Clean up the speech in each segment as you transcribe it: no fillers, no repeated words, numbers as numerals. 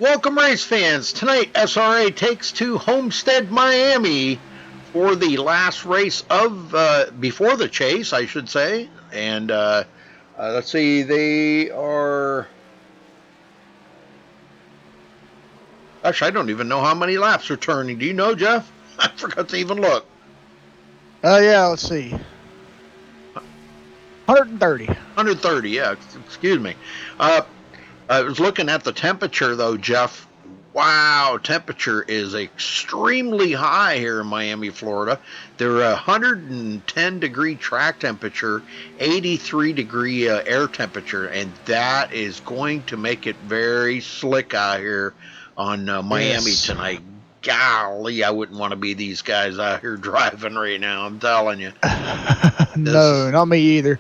Welcome, race fans. Tonight, SRA takes to Homestead, Miami for the last race of, before the chase, I should say. And let's see, they are... Actually, I don't even know how many laps are turning. Do you know, Jeff? I forgot to even look. Yeah, let's see. 130. 130, yeah, excuse me. I was looking at the temperature, though, Jeff. Wow, temperature is extremely high here in Miami, Florida. They're 110 degree track temperature, 83 degree air temperature, and that is going to make it very slick out here on Miami tonight. Golly, I wouldn't want to be these guys out here driving right now, I'm telling you. No, not me either.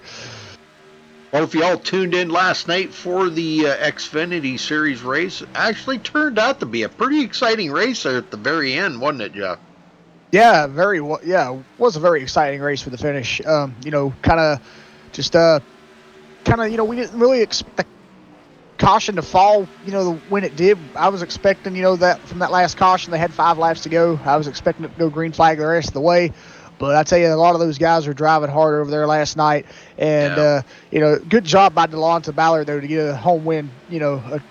Well, if y'all tuned in last night for the Xfinity Series race, it actually turned out to be a pretty exciting race there at the very end, wasn't it, Jeff? Yeah, was a very exciting race for the finish. We didn't really expect the caution to fall, when it did. I was expecting, that from that last caution, they had 5 laps to go. I was expecting it to go green flag the rest of the way. But I tell you, a lot of those guys were driving hard over there last night. And, good job by Delonta Ballard, though, to get a home win, a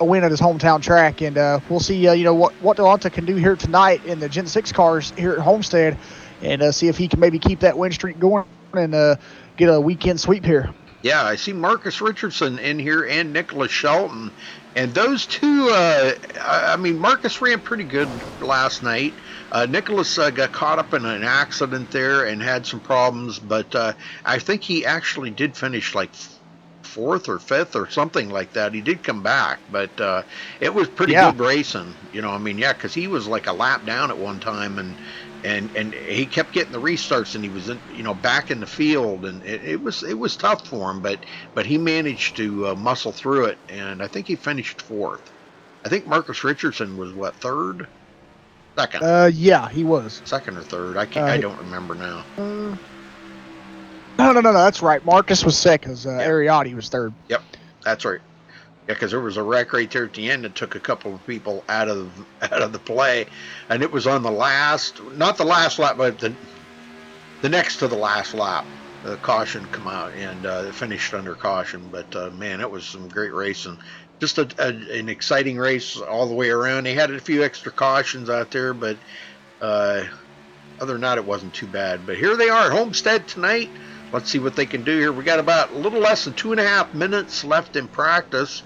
win at his hometown track. And we'll see, what Delonta can do here tonight in the Gen 6 cars here at Homestead, and see if he can maybe keep that win streak going and get a weekend sweep here. Yeah, I see Marcus Richardson in here and Nicholas Shelton. And those two, Marcus ran pretty good last night. Nicholas got caught up in an accident there and had some problems, but I think he actually did finish like 4th or 5th or something like that. He did come back, but it was pretty good racing. Because he was like a lap down at one time, and he kept getting the restarts, and he was back in the field, and it was tough for him, but he managed to muscle through it, and I think he finished 4th. I think Marcus Richardson was 3rd, 2nd. Yeah, he was 2nd or 3rd. I don't remember now. No, that's right. Marcus was 2nd. Ariotti was 3rd. Yep, that's right. Yeah, because there was a wreck right there at the end that took a couple of people out of the play, and it was on the last, not the last lap, but the next to the last lap. The caution come out, and it finished under caution. But man, it was some great racing. Just an exciting race all the way around. They had a few extra cautions out there, but other than that, it wasn't too bad. But here they are at Homestead tonight. Let's see what they can do here. We got about a little less than 2.5 minutes left in practice,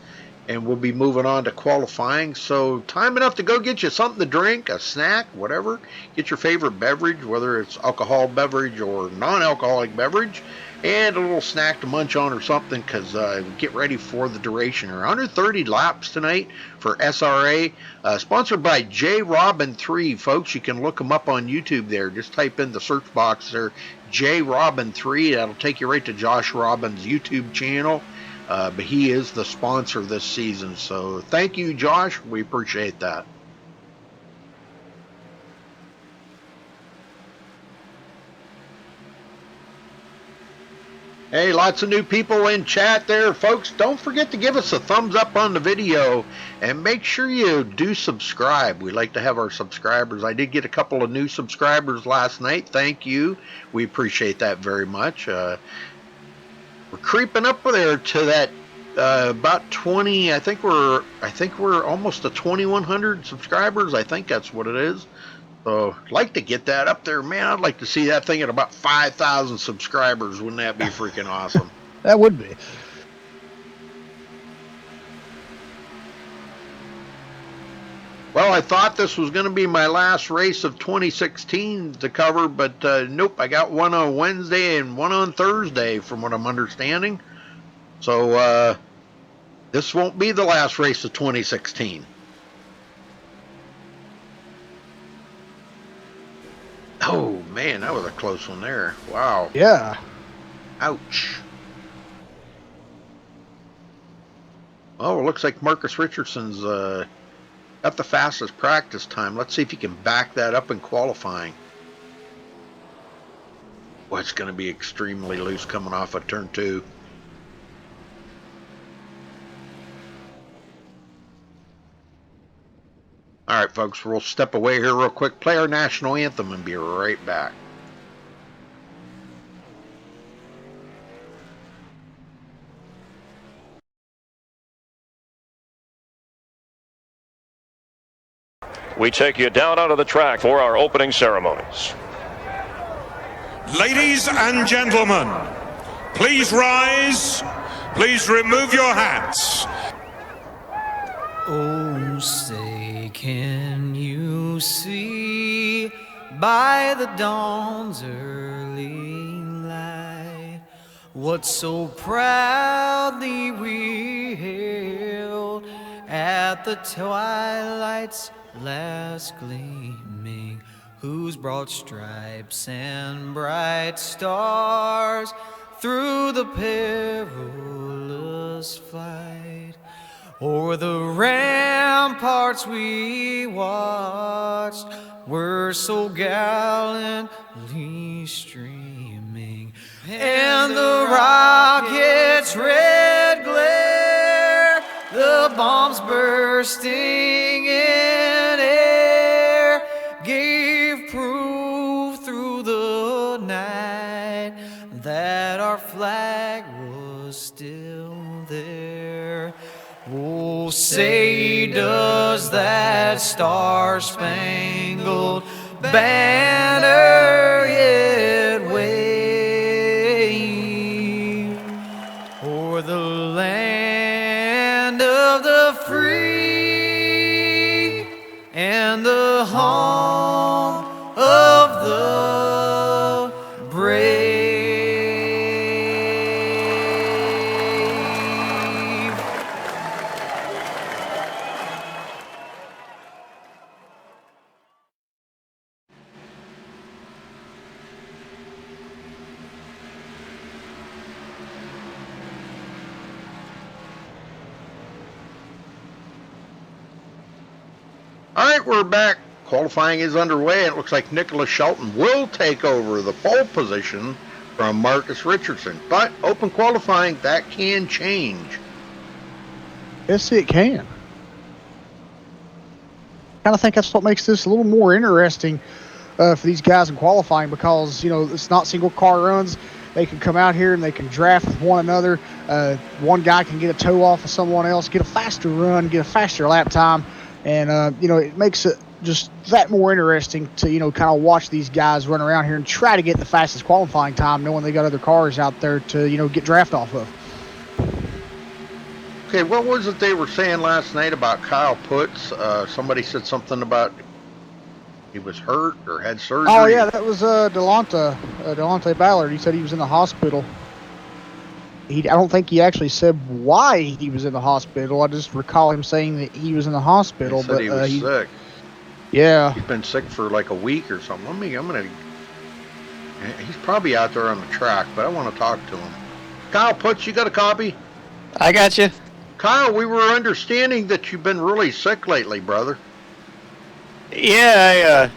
and we'll be moving on to qualifying. So time enough to go get you something to drink, a snack, whatever. Get your favorite beverage, whether it's alcohol beverage or non-alcoholic beverage, and a little snack to munch on or something, because get ready for the duration. 130 laps tonight for SRA, sponsored by J Robin 3, folks. You can look them up on YouTube there. Just type in the search box there, J Robin 3. That'll take you right to Josh Robin's YouTube channel. But he is the sponsor this season. So thank you, Josh. We appreciate that. Hey, lots of new people in chat there, folks. Don't forget to give us a thumbs up on the video, and make sure you do subscribe. We like to have our subscribers. I did get a couple of new subscribers last night. Thank you. We appreciate that very much. We're creeping up there to that about 20. I think we're almost to 2,100 subscribers. I think that's what it is. So I'd like to get that up there, man. I'd like to see that thing at about 5,000 subscribers. Wouldn't that be freaking awesome? That would be. Well, I thought this was going to be my last race of 2016 to cover, but nope. I got one on Wednesday and one on Thursday, from what I'm understanding. So this won't be the last race of 2016. Oh, man, that was a close one there. Wow. Yeah. Ouch. Oh, it looks like Marcus Richardson's got the fastest practice time. Let's see if he can back that up in qualifying. Well, it's going to be extremely loose coming off of turn 2. All right, folks, we'll step away here real quick, play our national anthem, and be right back. We take you down onto the track for our opening ceremonies. Ladies and gentlemen, please rise. Please remove your hats. Oh, say, can you see by the dawn's early light what so proudly we hailed at the twilight's last gleaming, whose broad stripes and bright stars through the perilous fight o'er the ramparts we watched were so gallantly streaming, and the rocket's red glare, the bombs bursting in air, gave proof through the night that our flag was still there. Oh, say, does that star-spangled banner yet wave o'er the land of the free and the home of the brave? All right, we're back. Qualifying is underway. It looks like Nicholas Shelton will take over the pole position from Marcus Richardson. But open qualifying, that can change. Yes, it can. I kind of think that's what makes this a little more interesting for these guys in qualifying, because it's not single car runs. They can come out here and they can draft with one another. One guy can get a toe off of someone else, get a faster run, get a faster lap time, and it makes it just that more interesting to kind of watch these guys run around here and try to get the fastest qualifying time, knowing they got other cars out there to get draft off of. Okay, what was it they were saying last night about Kyle Putz? Somebody said something about he was hurt or had surgery. Oh yeah, that was Delonte Ballard. He said he was in the hospital. I don't think he actually said why he was in the hospital. I just recall him saying that he was in the hospital. He said he was sick. Yeah. He's been sick for like a week or something. He's probably out there on the track, but I want to talk to him. Kyle Putz, you got a copy? I got you. Kyle, we were understanding that you've been really sick lately, brother. Yeah,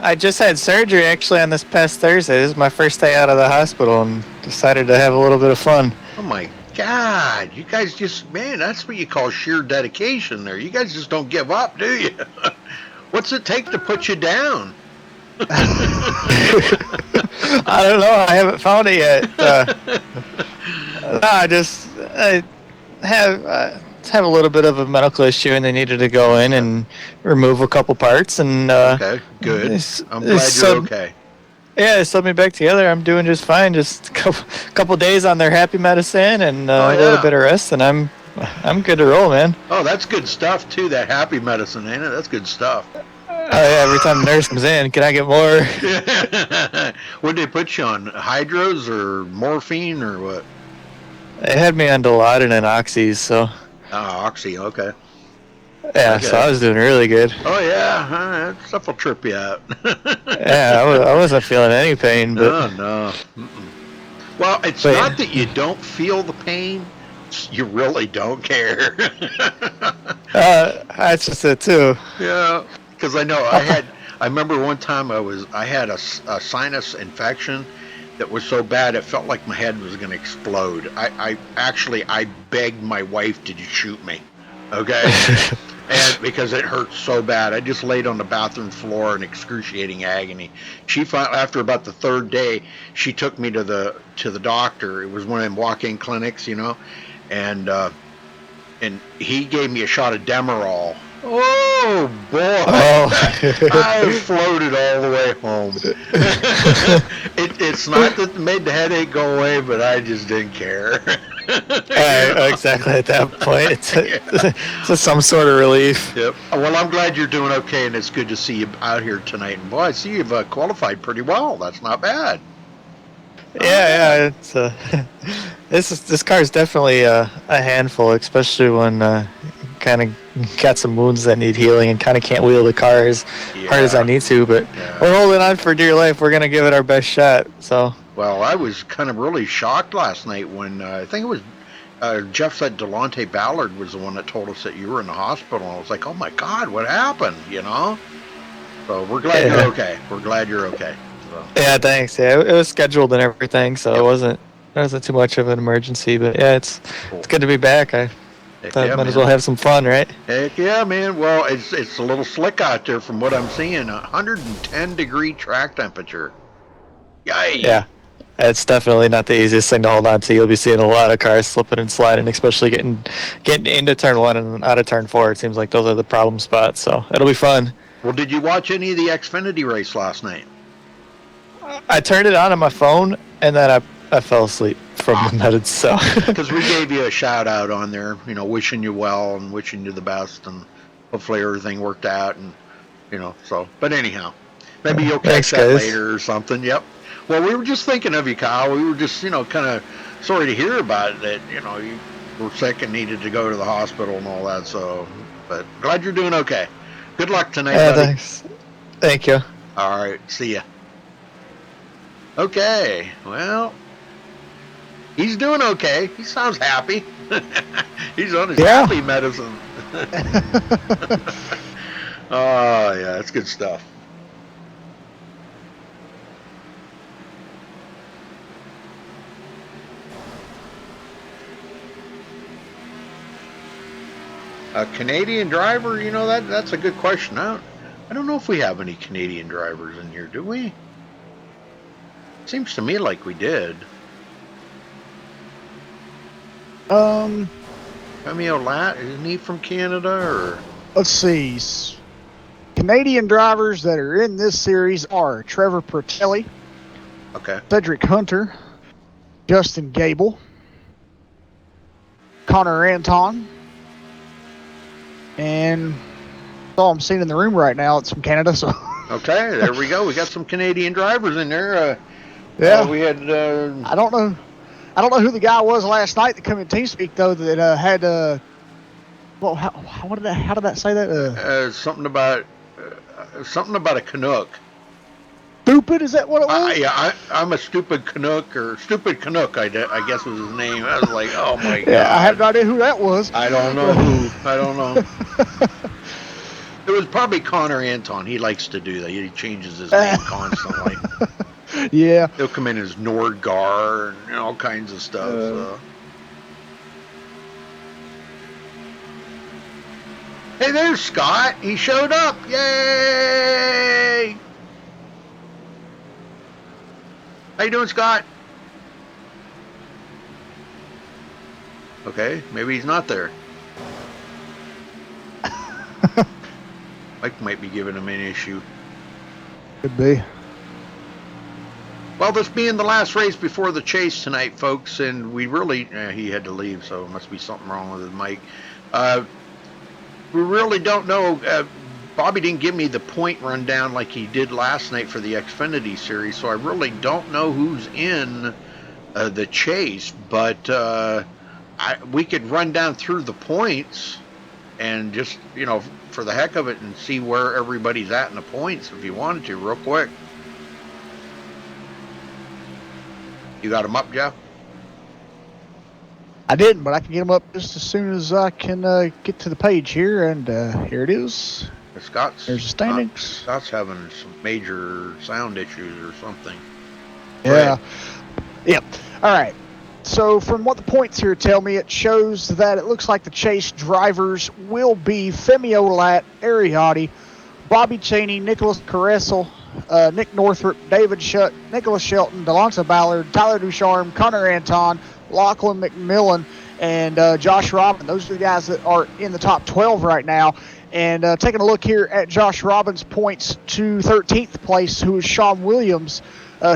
I just had surgery actually on this past Thursday. This is my first day out of the hospital and decided to have a little bit of fun. Oh my God, you guys that's what you call sheer dedication there. You guys just don't give up, do you? What's it take to put you down? I don't know. I haven't found it yet. I have a little bit of a medical issue, and they needed to go in and remove a couple parts. And okay, good. I'm glad you're okay. Yeah, they sewed me back together. I'm doing just fine. Just a couple days on their happy medicine and a little bit of rest, and I'm good to roll, man. Oh, that's good stuff too. That happy medicine, ain't it? That's good stuff. Oh yeah, every time the nurse comes in, can I get more? What did they put you on? Hydros or morphine or what? They had me on Dilaudid and Oxys, so. Oh, Oxy, okay. Yeah, okay. So I was doing really good. Oh yeah, that stuff will trip you out. Yeah, I wasn't feeling any pain, but. No. Well, it's not that you don't feel the pain; you really don't care. That's just it too. Yeah, because I know I remember one time I had a sinus infection that was so bad it felt like my head was going to explode. I begged my wife to shoot me. Okay. And because it hurt so bad, I just laid on the bathroom floor in excruciating agony. She finally, after about the third day, she took me to the doctor. It was one of them walk-in clinics, and he gave me a shot of Demerol. Oh boy! Oh. I floated all the way home. It's not that it made the headache go away, but I just didn't care. Exactly at that point, it's some sort of relief. Yep. Well, I'm glad you're doing okay, and it's good to see you out here tonight. And boy, I see you've qualified pretty well. That's not bad. Yeah. It's this car is definitely a handful, especially when kind of got some wounds that need healing and kind of can't wheel the car as hard as I need to. But we're holding on for dear life. We're gonna give it our best shot. So. Well, I was kind of really shocked last night when I think it was Jeff said Delonte Ballard was the one that told us that you were in the hospital. I was like, oh my God, what happened? So we're glad you're okay. We're glad you're okay. So. Yeah, thanks. Yeah, it was scheduled and everything, so it wasn't too much of an emergency. But yeah, it's good to be back. I thought might as well have some fun, right? Heck yeah, man. Well, it's a little slick out there from what I'm seeing. 110-degree track temperature. Yay! Yeah. It's definitely not the easiest thing to hold on to. You'll be seeing a lot of cars slipping and sliding, especially getting into turn 1 and out of turn 4. It seems like those are the problem spots, so it'll be fun. Well, did you watch any of the Xfinity race last night? I turned it on my phone, and then I fell asleep from the meds, so. Because we gave you a shout-out on there, wishing you well and wishing you the best, and hopefully everything worked out, and, so. But anyhow, maybe you'll catch that later or something. Yep. Well, we were just thinking of you, Kyle. We were just, kind of sorry to hear about it, that, you were sick and needed to go to the hospital and all that. So, but glad you're doing okay. Good luck tonight, buddy. Thanks. Thank you. All right. See ya. Okay. Well, he's doing okay. He sounds happy. He's on his happy medicine. Oh, yeah. That's good stuff. A Canadian driver, that's a good question. I don't know if we have any Canadian drivers in here, do we? Seems to me like we did. Cameo Lat, isn't he from Canada, or? Let's see. Canadian drivers that are in this series are Trevor Pertelli, Cedric Hunter, Justin Gable, Connor Anton, and that's all I'm seeing in the room right now. It's from Canada, so. Okay, there we go. We got some Canadian drivers in there. We had. I don't know who the guy was last night that came in TeamSpeak though that had. Well, how did that say that? Something about a Canuck. Stupid, is that what it was? Yeah, I'm a stupid Canuck, or Stupid Canuck, I guess was his name. I was like, oh my God. Yeah, I have no idea who that was. I don't know who. I don't know. It was probably Connor Anton. He likes to do that. He changes his name constantly. Yeah. He'll come in as Nordgar and all kinds of stuff. So. Hey, there's Scott. He showed up. Yay! How you doing, Scott? Okay, maybe he's not there. Mike might be giving him an issue. Could be. Well, this being the last race before the chase tonight, folks, and we really... he had to leave, so it must be something wrong with his mic. We really don't know... Bobby didn't give me the point rundown like he did last night for the Xfinity series, so I really don't know who's in the chase, but we could run down through the points and just, for the heck of it, and see where everybody's at in the points if you wanted to, real quick. You got them up, Jeff? I didn't, but I can get them up just as soon as I can get to the page here, and here it is. There's the standings. Scott's having some major sound issues or something. Yeah. Yep. All right. So from what the points here tell me, it shows that it looks like the chase drivers will be Femi Olat, Ariati, Bobby Cheney, Nicholas Caressel, Nick Northrup, David Shutt, Nicholas Shelton, Delonta Ballard, Tyler Ducharme, Connor Anton, Lachlan McMillan, and Josh Robin. Those are the guys that are in the top 12 right now. And taking a look here at Josh Robin's points to 13th place, who is Sean Williams.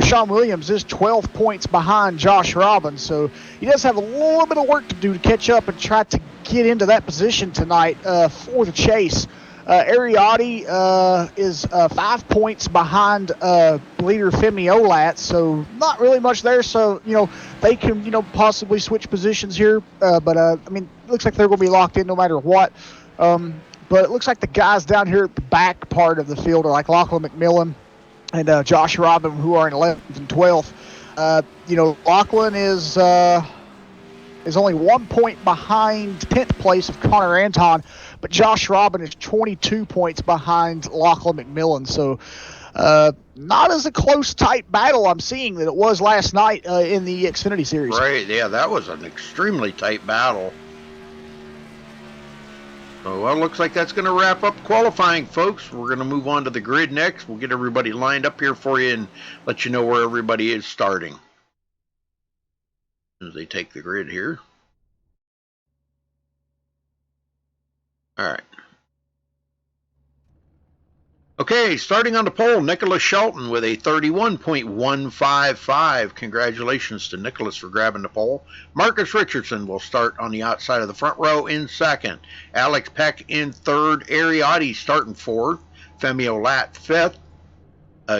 Sean Williams is 12 points behind Josh Robin, so he does have a little bit of work to do to catch up and try to get into that position tonight for the chase. Ariati is 5 points behind leader Femi Olat, so not really much there. So, they can, possibly switch positions here. But I mean, it looks like they're going to be locked in no matter what. But it looks like the guys down here at the back part of the field are like Lachlan McMillan and Josh Robin, who are in 11th and 12th. Lachlan is only 1 point behind 10th place of Connor Anton, but Josh Robin is 22 points behind Lachlan McMillan. So not as a close, tight battle I'm seeing that it was last night in the Xfinity Series. Right, yeah, that was an extremely tight battle. So, well, looks like that's going to wrap up qualifying, folks. We're going to move on to the grid next. We'll get everybody lined up here for you and let you know where everybody is starting. As they take the grid here. All right. Okay, starting on the pole, Nicholas Shelton with a 31.155. Congratulations to Nicholas for grabbing the pole. Marcus Richardson will start on the outside of the front row in second. Alex Peck in third. Ariati starting fourth. Femi Olat fifth.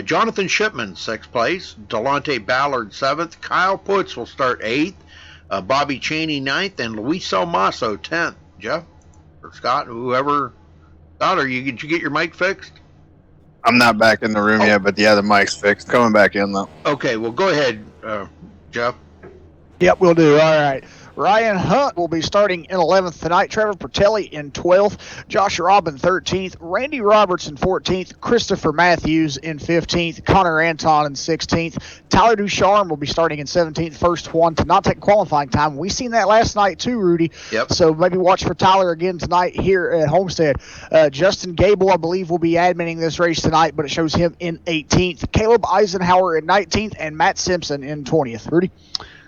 Jonathan Shipman, sixth place. Delonte Ballard, seventh. Kyle Putz will start eighth. Bobby Cheney, ninth. And Luis Almaso, 10th. Jeff or Scott, whoever. Scott, did you get your mic fixed? I'm not back in the room yet, but yeah, the mic's fixed. Coming back in, though. Okay, well, go ahead, Jeff. Yep, we'll do. All right. Ryan Hunt will be starting in 11th tonight. Trevor Pertelli in 12th. Josh Robin 13th. Randy Robertson 14th. Christopher Matthews in 15th. Connor Anton in 16th. Tyler Ducharme will be starting in 17th. First one to not take qualifying time. We seen that last night too, Rudy. Yep. So maybe watch for Tyler again tonight here at Homestead. Justin Gable, I believe, will be admitting this race tonight, but it shows him in 18th. Caleb Eisenhower in 19th and Matt Simpson in 20th. Rudy?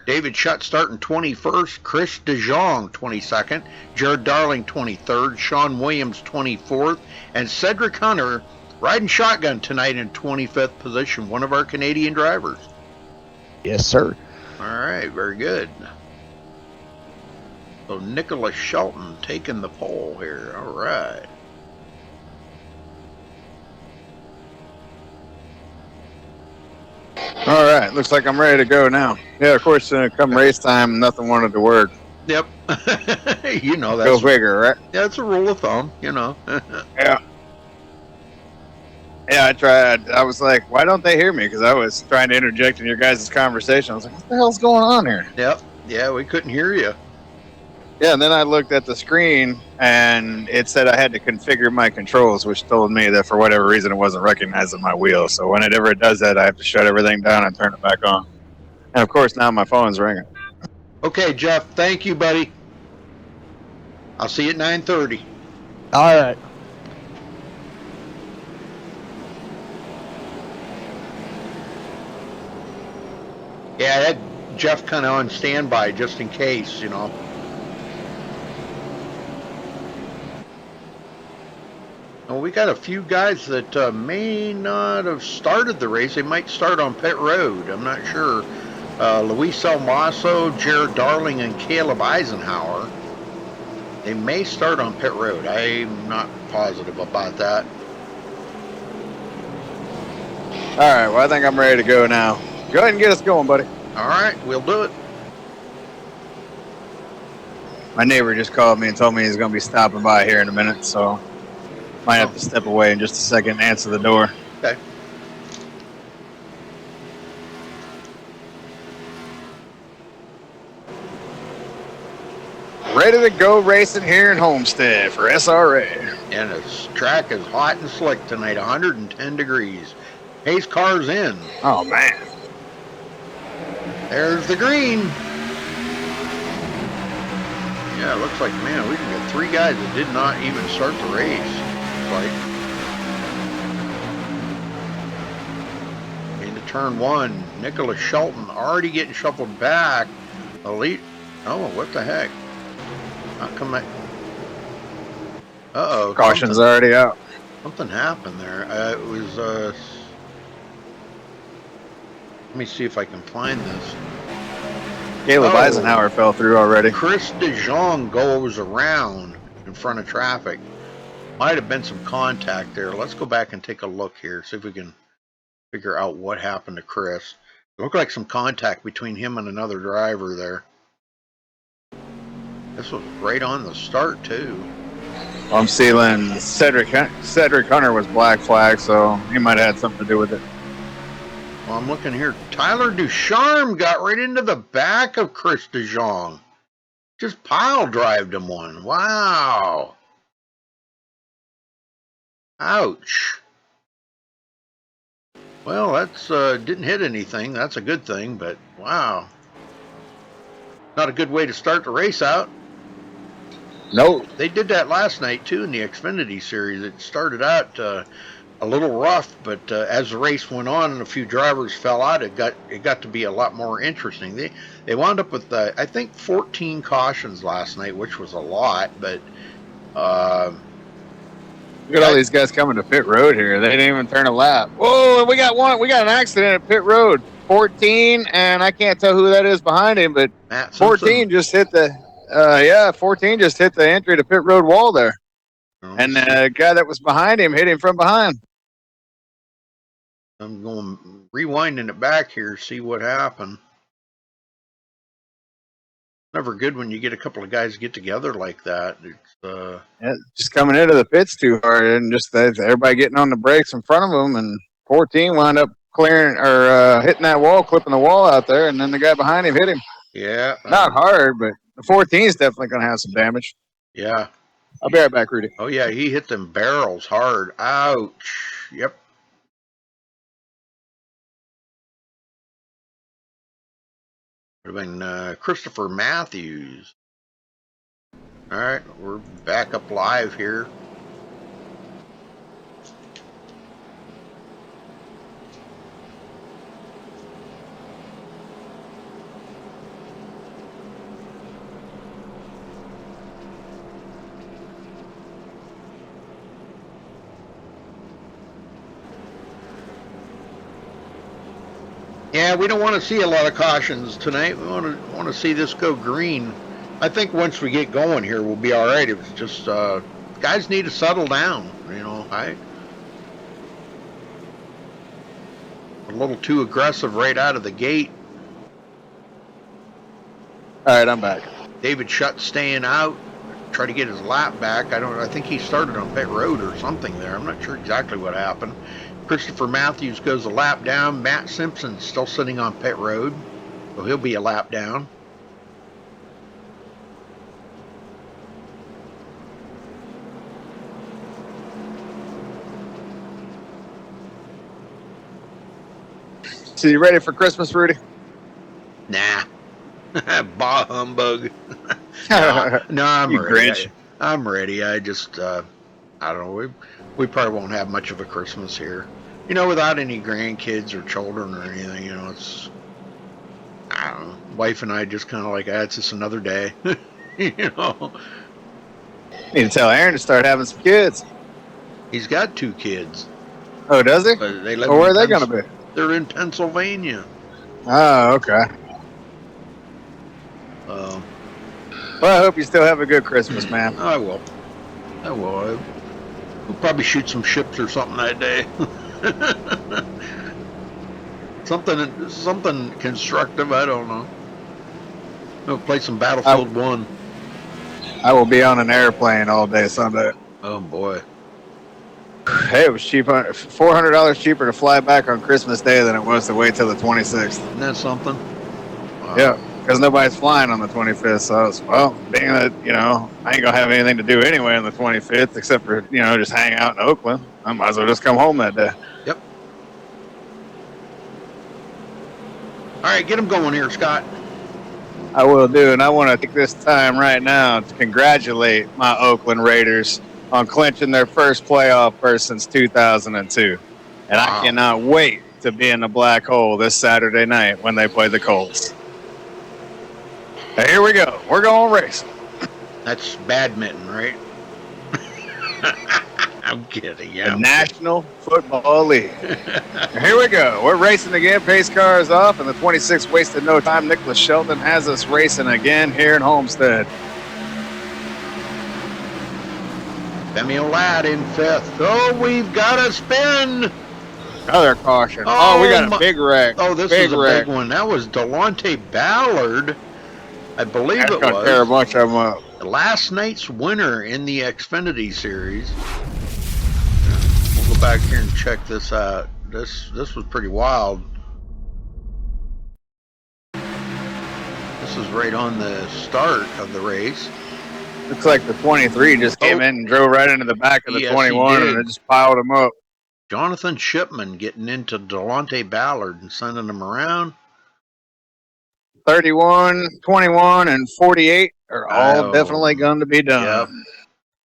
David Shutt starting 21st, Chris DeJong 22nd, Jared Darling 23rd, Sean Williams 24th, and Cedric Hunter riding shotgun tonight in 25th position, one of our Canadian drivers. Yes, sir. All right, very good. So Nicholas Shelton taking the pole here. All right. All right, looks like I'm ready to go now. Yeah, of course, come race time, nothing wanted to work. Yep. You know Go that's figure, right? that's a rule of thumb, you know. Yeah. Yeah, I tried. I was like, why don't they hear me? Because I was trying to interject in your guys' conversation. I was like, what the hell's going on here? Yep. Yeah, we couldn't hear you. Yeah, and then I looked at the screen, and it said I had to configure my controls, which told me that for whatever reason it wasn't recognizing my wheel. So whenever it does that, I have to shut everything down and turn it back on. And of course, now my phone's ringing. Okay, Jeff, thank you, buddy. I'll see you at 9:30. All right. Yeah, that Jeff kind of on standby just in case, you know. Well, we got a few guys that may not have started the race. They might start on pit road. I'm not sure. Luis Almaso, Jared Darling, and Caleb Eisenhower. They may start on pit road. I'm not positive about that. All right, well, I think I'm ready to go now. Go ahead and get us going, buddy. All right, we'll do it. My neighbor just called me and told me he's going to be stopping by here in a minute, so might have to step away in just a second and answer the door. Okay. Ready to go racing here in Homestead for SRA. And this track is hot and slick tonight, 110 degrees. Pace car's in. Oh, man. There's the green. Yeah, it looks like, man, we can get 3 guys that did not even start the race. Like, into turn 1, Nicholas Shelton already getting shuffled back. Elite. Oh, what the heck? How come that? Uh-oh. Caution's already out. Something happened there. It was, let me see if I can find this. Caleb Eisenhower fell through already. Chris DeJong goes around in front of traffic. Might have been some contact there. Let's go back and take a look here, see if we can figure out what happened to Chris. It looked like some contact between him and another driver there. This was right on the start, too. I'm seeing Cedric Hunter was black flag, so he might have had something to do with it. Well, I'm looking here. Tyler Ducharme got right into the back of Chris DeJong. Just pile drived him one. Wow. Ouch. Well, that's didn't hit anything. That's a good thing, but wow. Not a good way to start the race out. No. They did that last night, too, in the Xfinity Series. It started out a little rough, but as the race went on and a few drivers fell out, it got to be a lot more interesting. They wound up with, I think, 14 cautions last night, which was a lot, but... Look at all these guys coming to pit road here. They didn't even turn a lap. Whoa, we got an accident at pit road. 14, and I can't tell who that is behind him, but 14 just hit the 14 just hit the entry to pit road wall there. And the guy that was behind him hit him from behind. I'm going rewinding it back here, see what happened. Never good when you get a couple of guys get together like that. It's just coming into the pits too hard, and just everybody getting on the brakes in front of them, and 14 wound up clearing or hitting that wall, clipping the wall out there, and then the guy behind him hit him. Yeah, not hard, but the 14 is definitely going to have some damage. Yeah, I'll be right back, Rudy. Oh yeah, he hit them barrels hard. Ouch. Yep. Would have been Christopher Matthews. All right, we're back up live here. Yeah, we don't want to see a lot of cautions tonight. We want to see this go green. I think once we get going here, we'll be all right. It's just guys need to settle down. You know, a little too aggressive right out of the gate. All right, I'm back. David Shutt staying out, try to get his lap back. I think he started on pit road or something there. I'm not sure exactly what happened. Christopher Matthews goes a lap down. Matt Simpson's still sitting on pit road, so he'll be a lap down. So you ready for Christmas, Rudy? Nah. Bah humbug. No, I'm you ready. Grinch. I'm ready. I just, I don't know. We probably won't have much of a Christmas here. You know, without any grandkids or children or anything, you know, it's, I don't know. Wife and I just kind of like, it's just another day. You know. Need to tell Aaron to start having some kids. He's got 2 kids. Oh, does he? But they live where are they going to be? They're in Pennsylvania. Oh, okay. Well, I hope you still have a good Christmas, man. I will. We'll probably shoot some ships or something that day. something constructive. I don't know. We'll play some Battlefield 1. I will be on an airplane all day Sunday. Oh boy. Hey, it was cheap. $400 cheaper to fly back on Christmas Day than it was to wait till the 26th. Isn't that something? Wow. Yeah, because nobody's flying on the 25th. So I was, being that, you know, I ain't going to have anything to do anyway on the 25th except for, you know, just hang out in Oakland. I might as well just come home that day. Yep. All right, get them going here, Scott. I will do, and I want to take this time right now to congratulate my Oakland Raiders on clinching their first playoff berth since 2002. And I Wow. cannot wait to be in the black hole this Saturday night when they play the Colts. Now, here we go. We're going racing. That's badminton, right? I'm kidding. The Yeah. National Football League. Here we go. We're racing again. Pace car is off, and the 26 wasted no time. Nicholas Shelton has us racing again here in Homestead. Demi Ladd in 5th. Oh, we've got a spin. Another caution. Oh, we got a big wreck. Oh, this is a big one. That was Delonte Ballard. I believe it was. Tear a bunch of them up. Last night's winner in the Xfinity Series. We'll go back here and check this out. This was pretty wild. This is right on the start of the race. Looks like the 23 just came in and drove right into the back of the 21 and it just piled them up. Jonathan Shipman getting into Delonte Ballard and sending him around. 31, 21, and 48 are all definitely going to be done. Yep.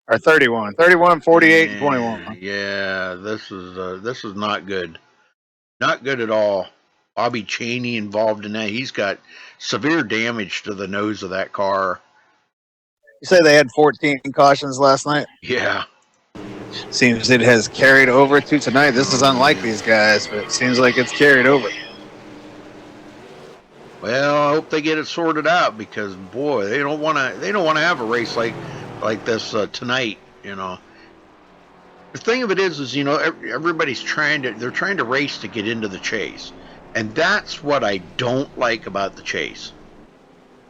Or 31, 48, and 21. Yeah, this is not good. Not good at all. Bobby Chaney involved in that. He's got severe damage to the nose of that car. You say they had 14 cautions last night? Yeah. Seems it has carried over to tonight. This is unlike these guys, but it seems like it's carried over. Well, I hope they get it sorted out because boy, they don't want to have a race like this tonight. You know, the thing of it is you know everybody's trying to race to get into the chase, and that's what I don't like about the chase.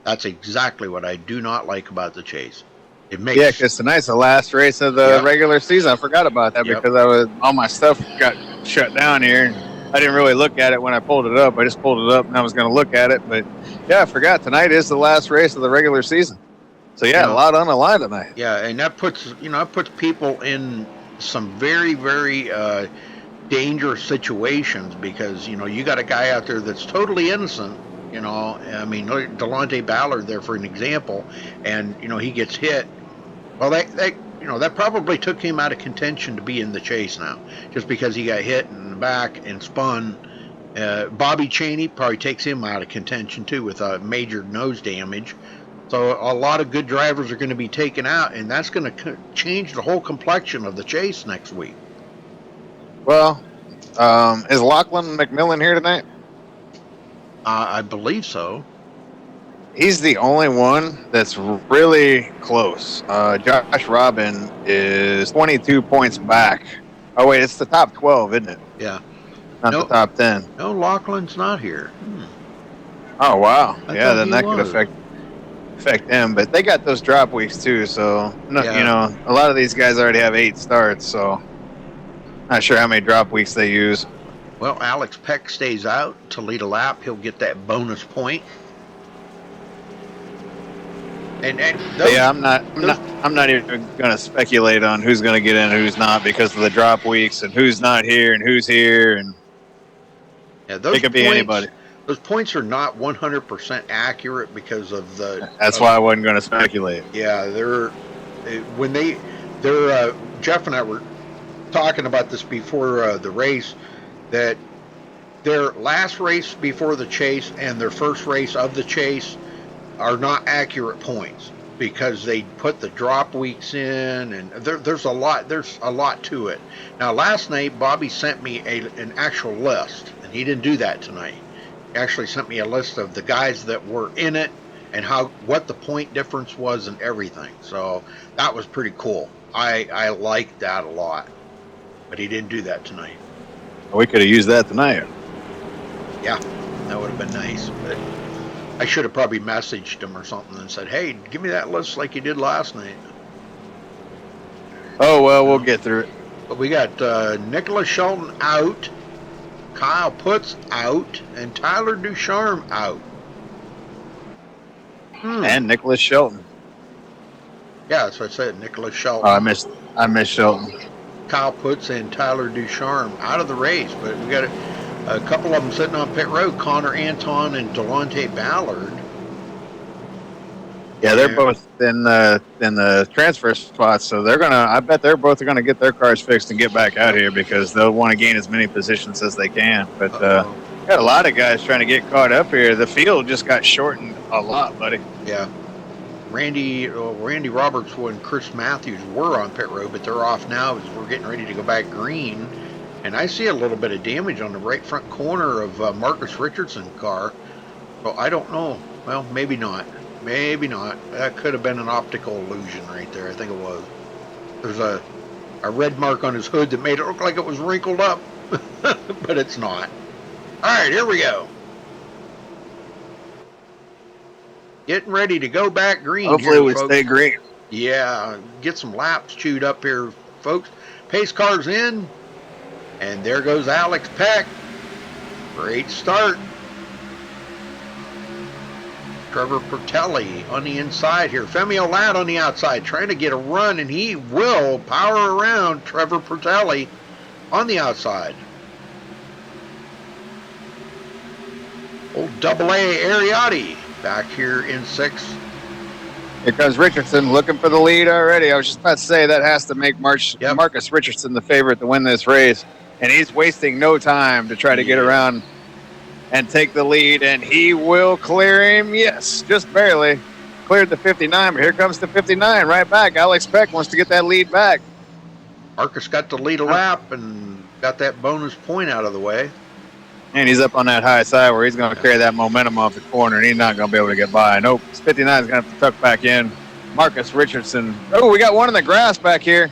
That's exactly what I do not like about the chase. It makes because tonight's the last race of the regular season. I forgot about that because all my stuff got shut down here. I didn't really look at it when I pulled it up. I just pulled it up and I was going to look at it. But, yeah, I forgot. Tonight is the last race of the regular season. So, yeah, a lot on the line tonight. Yeah, and that puts people in some very, very dangerous situations because, you know, you got a guy out there that's totally innocent. You know, I mean, Delonte Ballard there for an example, and, you know, he gets hit. Well, that probably took him out of contention to be in the chase now, just because he got hit in the back and spun. Bobby Chaney probably takes him out of contention too with major nose damage. So a lot of good drivers are going to be taken out, and that's going to change the whole complexion of the chase next week. Well, is Lachlan McMillan here tonight? I believe so. He's the only one that's really close. Josh Robin is 22 points back. Oh, wait, it's the top 12, isn't it? Yeah. Not the top 10. No, Lachlan's not here. Oh, wow. Yeah, then that could affect him. But they got those drop weeks, too. So, you know, a lot of these guys already have 8 starts. So, not sure how many drop weeks they use. Well, Alex Peck stays out to lead a lap. He'll get that bonus point. And I'm not even going to speculate on who's going to get in and who's not because of the drop weeks and who's not here and who's here and it could be anybody. Those points are not 100% accurate because of the. That's why I wasn't going to speculate. Yeah, Jeff and I were talking about this before the race, that their last race before the chase and their first race of the chase are not accurate points because they put the drop weeks in, and there's a lot to it. Now, last night Bobby sent me an actual list, and he didn't do that tonight. He actually sent me a list of the guys that were in it and what the point difference was and everything. So that was pretty cool. I liked that a lot, but he didn't do that tonight. We could have used that tonight. Yeah, that would have been nice, but I should have probably messaged him or something and said, hey, give me that list like you did last night. Oh, well, we'll get through it. But we got Nicholas Shelton out, Kyle Putz out, and Tyler Ducharme out. And Nicholas Shelton. Yeah, that's what I said, Nicholas Shelton. Oh, I missed Shelton. Kyle Putz and Tyler Ducharme out of the race, but we got a couple of them sitting on pit road, Connor Anton and Delonte Ballard. Yeah, they're both in the transfer spots, so they're gonna. I bet they're both gonna get their cars fixed and get back out here because they'll want to gain as many positions as they can. But got a lot of guys trying to get caught up here. The field just got shortened a lot, buddy. Yeah. Randy Roberts and Chris Matthews were on pit road, but they're off now as we're getting ready to go back green. And I see a little bit of damage on the right front corner of Marcus Richardson's car. So I don't know. Well, maybe not. Maybe not. That could have been an optical illusion right there. I think it was. There's a red mark on his hood that made it look like it was wrinkled up, but it's not. All right, here we go. Getting ready to go back green. Hopefully here, we folks. stay green. Yeah, get some laps chewed up here, folks. Pace car's in, and there goes Alex Peck. Great start. Trevor Pertelli on the inside here. Femi Ladd on the outside trying to get a run, and he will power around Trevor Pertelli on the outside. Old AA Ariotti back here in 6th. Here comes Richardson looking for the lead already. I was just about to say that has to make Marcus Richardson the favorite to win this race, and he's wasting no time to try to get around and take the lead, and he will clear him. Yes, just barely. Cleared the 59, but here comes the 59 right back. Alex Peck wants to get that lead back. Marcus got to lead a lap and got that bonus point out of the way. And he's up on that high side where he's going to carry that momentum off the corner, and he's not going to be able to get by. Nope, 59 is going to have to tuck back in. Marcus Richardson. Oh, we got one in the grass back here.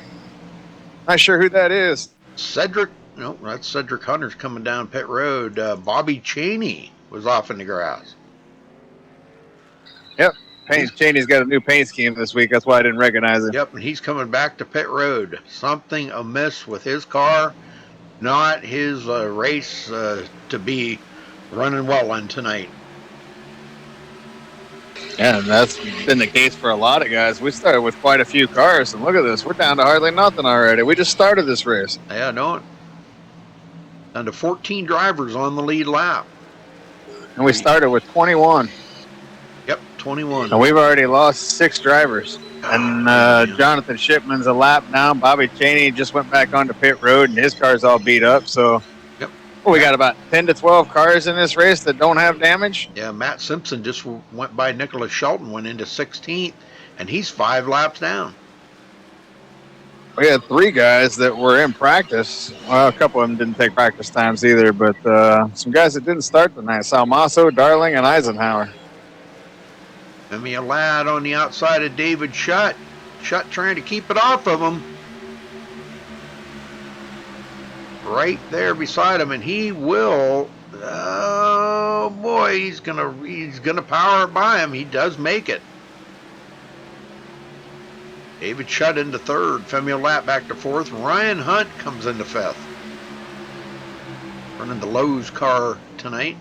Not sure who that is. Cedric. No, that's Cedric Hunter's coming down pit road. Bobby Cheney was off in the grass. Yep. Cheney's got a new paint scheme this week. That's why I didn't recognize him. Yep, and he's coming back to pit road. Something amiss with his car. Not his race to be running well on tonight. Yeah, and that's been the case for a lot of guys. We started with quite a few cars, and look at this. We're down to hardly nothing already. We just started this race. Yeah, I know it. Down to 14 drivers on the lead lap. And we started with 21. Yep, 21. And we've already lost 6 drivers. And Jonathan Shipman's a lap down. Bobby Cheney just went back onto pit road, and his car's all beat up. So we got about 10 to 12 cars in this race that don't have damage. Yeah, Matt Simpson just went by Nicholas Shelton, went into 16th, and he's 5 laps down. We had 3 guys that were in practice. Well, a couple of them didn't take practice times either, but some guys that didn't start tonight. Salmaso, Darling, and Eisenhower. Femi Ladd on the outside of David Shutt. Shutt trying to keep it off of him. Right there beside him, and he will. Oh boy, he's gonna power it by him. He does make it. David Shutt into 3rd. Femi Ladd back to 4th. Ryan Hunt comes into 5th. Running the Lowe's car tonight.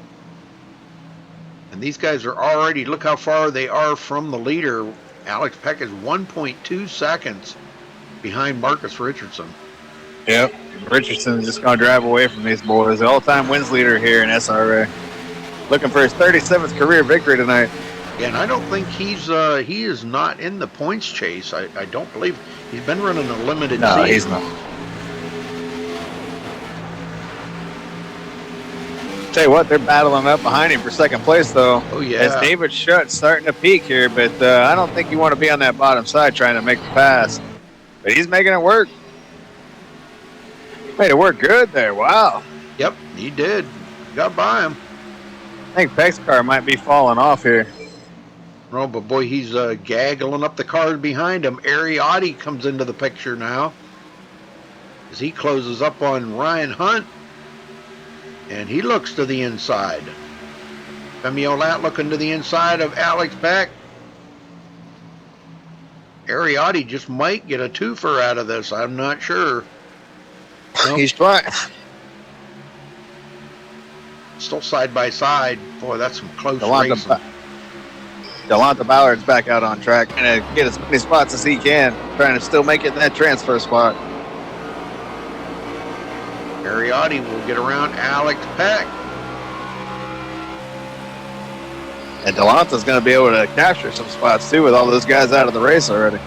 And these guys are already, look how far they are from the leader. Alex Peck is 1.2 seconds behind Marcus Richardson. Yep. Richardson's just going to drive away from these boys. The all-time wins leader here in SRA. Looking for his 37th career victory tonight. Yeah, and I don't think he is not in the points chase. I don't believe he's been running a limited season. No, he's not. Tell you what, they're battling up behind him for 2nd place, though. Oh, yeah. As David Shutt's starting to peak here, but I don't think you want to be on that bottom side trying to make the pass. But he's making it work. Made it work good there. Wow. Yep, he did. Got by him. I think Peck's car might be falling off here. No, but boy, he's gaggling up the cars behind him. Ariotti comes into the picture now as he closes up on Ryan Hunt. And he looks to the inside. Femi Ladd looking to the inside of Alex Peck. Ariotti just might get a twofer out of this. I'm not sure. Nope. He's trying. Still side by side. Boy, that's some close racing. Delonta Ballard's back out on track and get as many spots as he can, trying to still make it in that transfer spot. Ariotti will get around Alex Peck. And Delanta's going to be able to capture some spots too with all those guys out of the race already.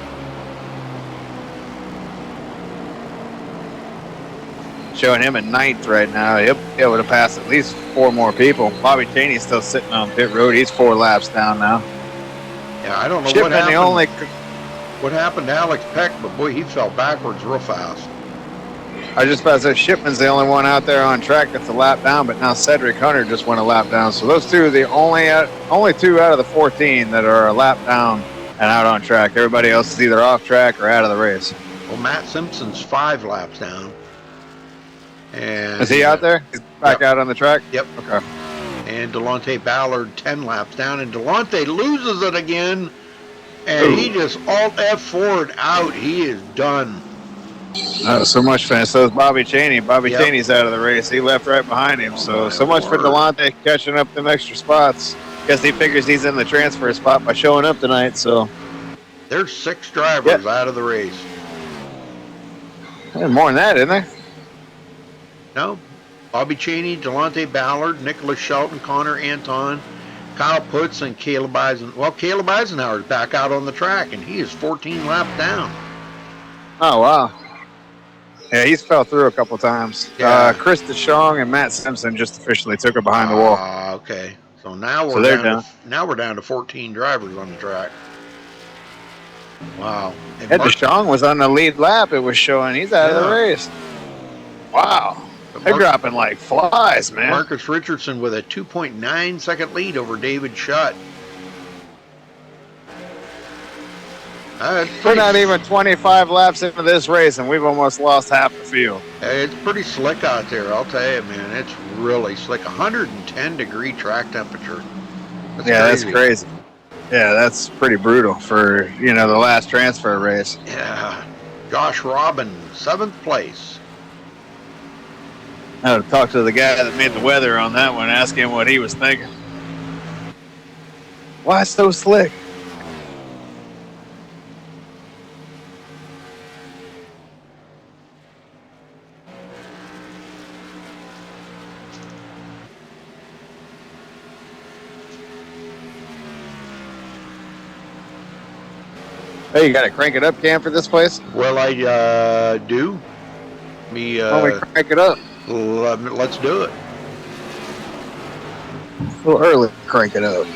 Showing him in 9th right now. He'll be able to pass at least 4 more people. Bobby Cheney's still sitting on pit road. He's 4 laps down now. Yeah, I don't know Shipman, what happened to Alex Peck, but boy, he fell backwards real fast. I was just about to say Shipman's the only one out there on track that's a lap down, but now Cedric Hunter just went a lap down. So those two are the only 2 out of the 14 that are a lap down and out on track. Everybody else is either off track or out of the race. Well, Matt Simpson's 5 laps down. And is he out there? He's back out on the track? Yep. Okay. And Delonte Ballard 10 laps down, and Delonte loses it again, and he just alt F4'd out. He is done. So much fun. So is Bobby Cheney. Bobby Cheney's out of the race. He left right behind him. So much for Delonte catching up them extra spots. Guess he figures he's in the transfer spot by showing up tonight. So there's 6 drivers out of the race. There's more than that, isn't there? No. Bobby Cheney, Delonte Ballard, Nicholas Shelton, Connor Anton, Kyle Putz, and Caleb Eisenhower. Well, Caleb Eisenhower is back out on the track, and he is 14 laps down. Oh, wow. Yeah, he's fell through a couple times. Yeah. Chris DeShong and Matt Simpson just officially took it behind the wall. Okay. So now we're down to 14 drivers on the track. Wow. And DeShong was on the lead lap. It was showing he's out of the race. Wow. They're dropping like flies, man. Marcus Richardson with a 2.9 second lead over David Shutt. We're not even 25 laps into this race, and we've almost lost half the field. It's pretty slick out there, I'll tell you, man. It's really slick. 110-degree track temperature. That's crazy. Yeah, that's pretty brutal for, the last transfer race. Yeah. Josh Robin, 7th place. I had to talk to the guy that made the weather on that one, ask him what he was thinking. Why so slick? Hey, you got to crank it up, Cam, for this place? Well, I do. Why don't we crank it up? Let's do it. A little early to crank it up.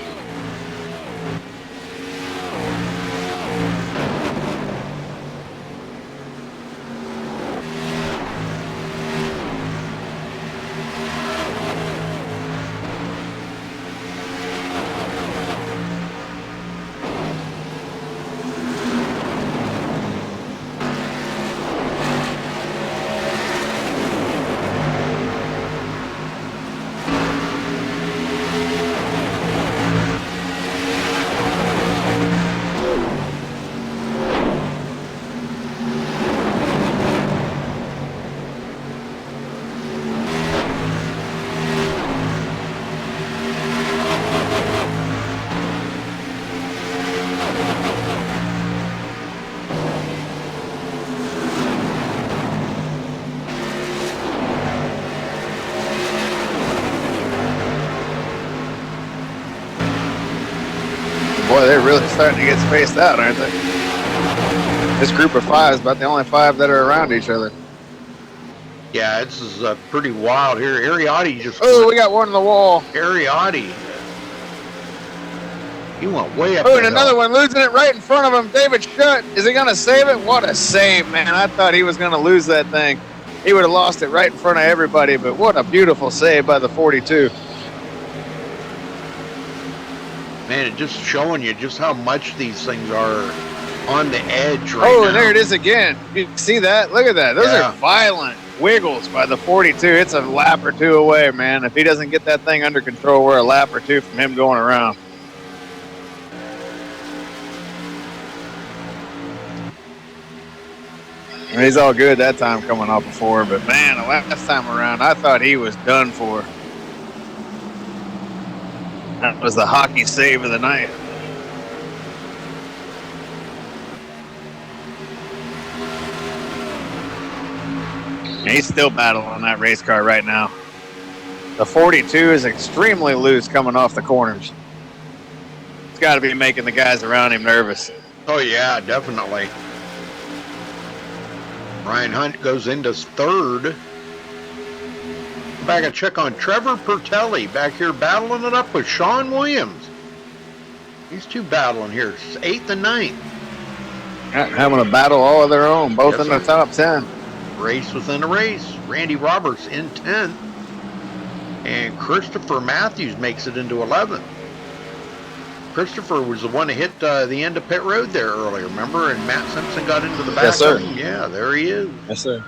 Boy, they're really starting to get spaced out, aren't they? This group of 5 is about the only 5 that are around each other. Yeah, this is pretty wild here. Ariotti just... Oh, we got one on the wall. Ariotti. He went way up. Oh, and another one losing it right in front of him. David Shutt. Is he going to save it? What a save, man. I thought he was going to lose that thing. He would have lost it right in front of everybody, but what a beautiful save by the 42. Man, it's just showing you just how much these things are on the edge right now. Oh, and there it is again. You see that? Look at that. Those are violent wiggles by the 42. It's a lap or 2 away, man. If he doesn't get that thing under control, we're a lap or 2 from him going around. I mean, he's all good that time coming off of 4, but man, the last time around, I thought he was done for. That was the hockey save of the night. And he's still battling on that race car right now. The 42 is extremely loose coming off the corners. got to be making the guys around him nervous. Oh, yeah, definitely. Ryan Hunt goes into third. Back a check on Trevor Pertelli back here battling it up with Sean Williams. These two battling here, 8th and 9th. Having a battle all of their own, both Yes, in the sir. top 10. Race within a race. Randy Roberts in 10th. And Christopher Matthews makes it into 11th. Christopher was the one that hit the end of pit road there earlier, remember? And Matt Simpson got into the back. Yes, sir. of him. Yeah, there he is. Yes, sir.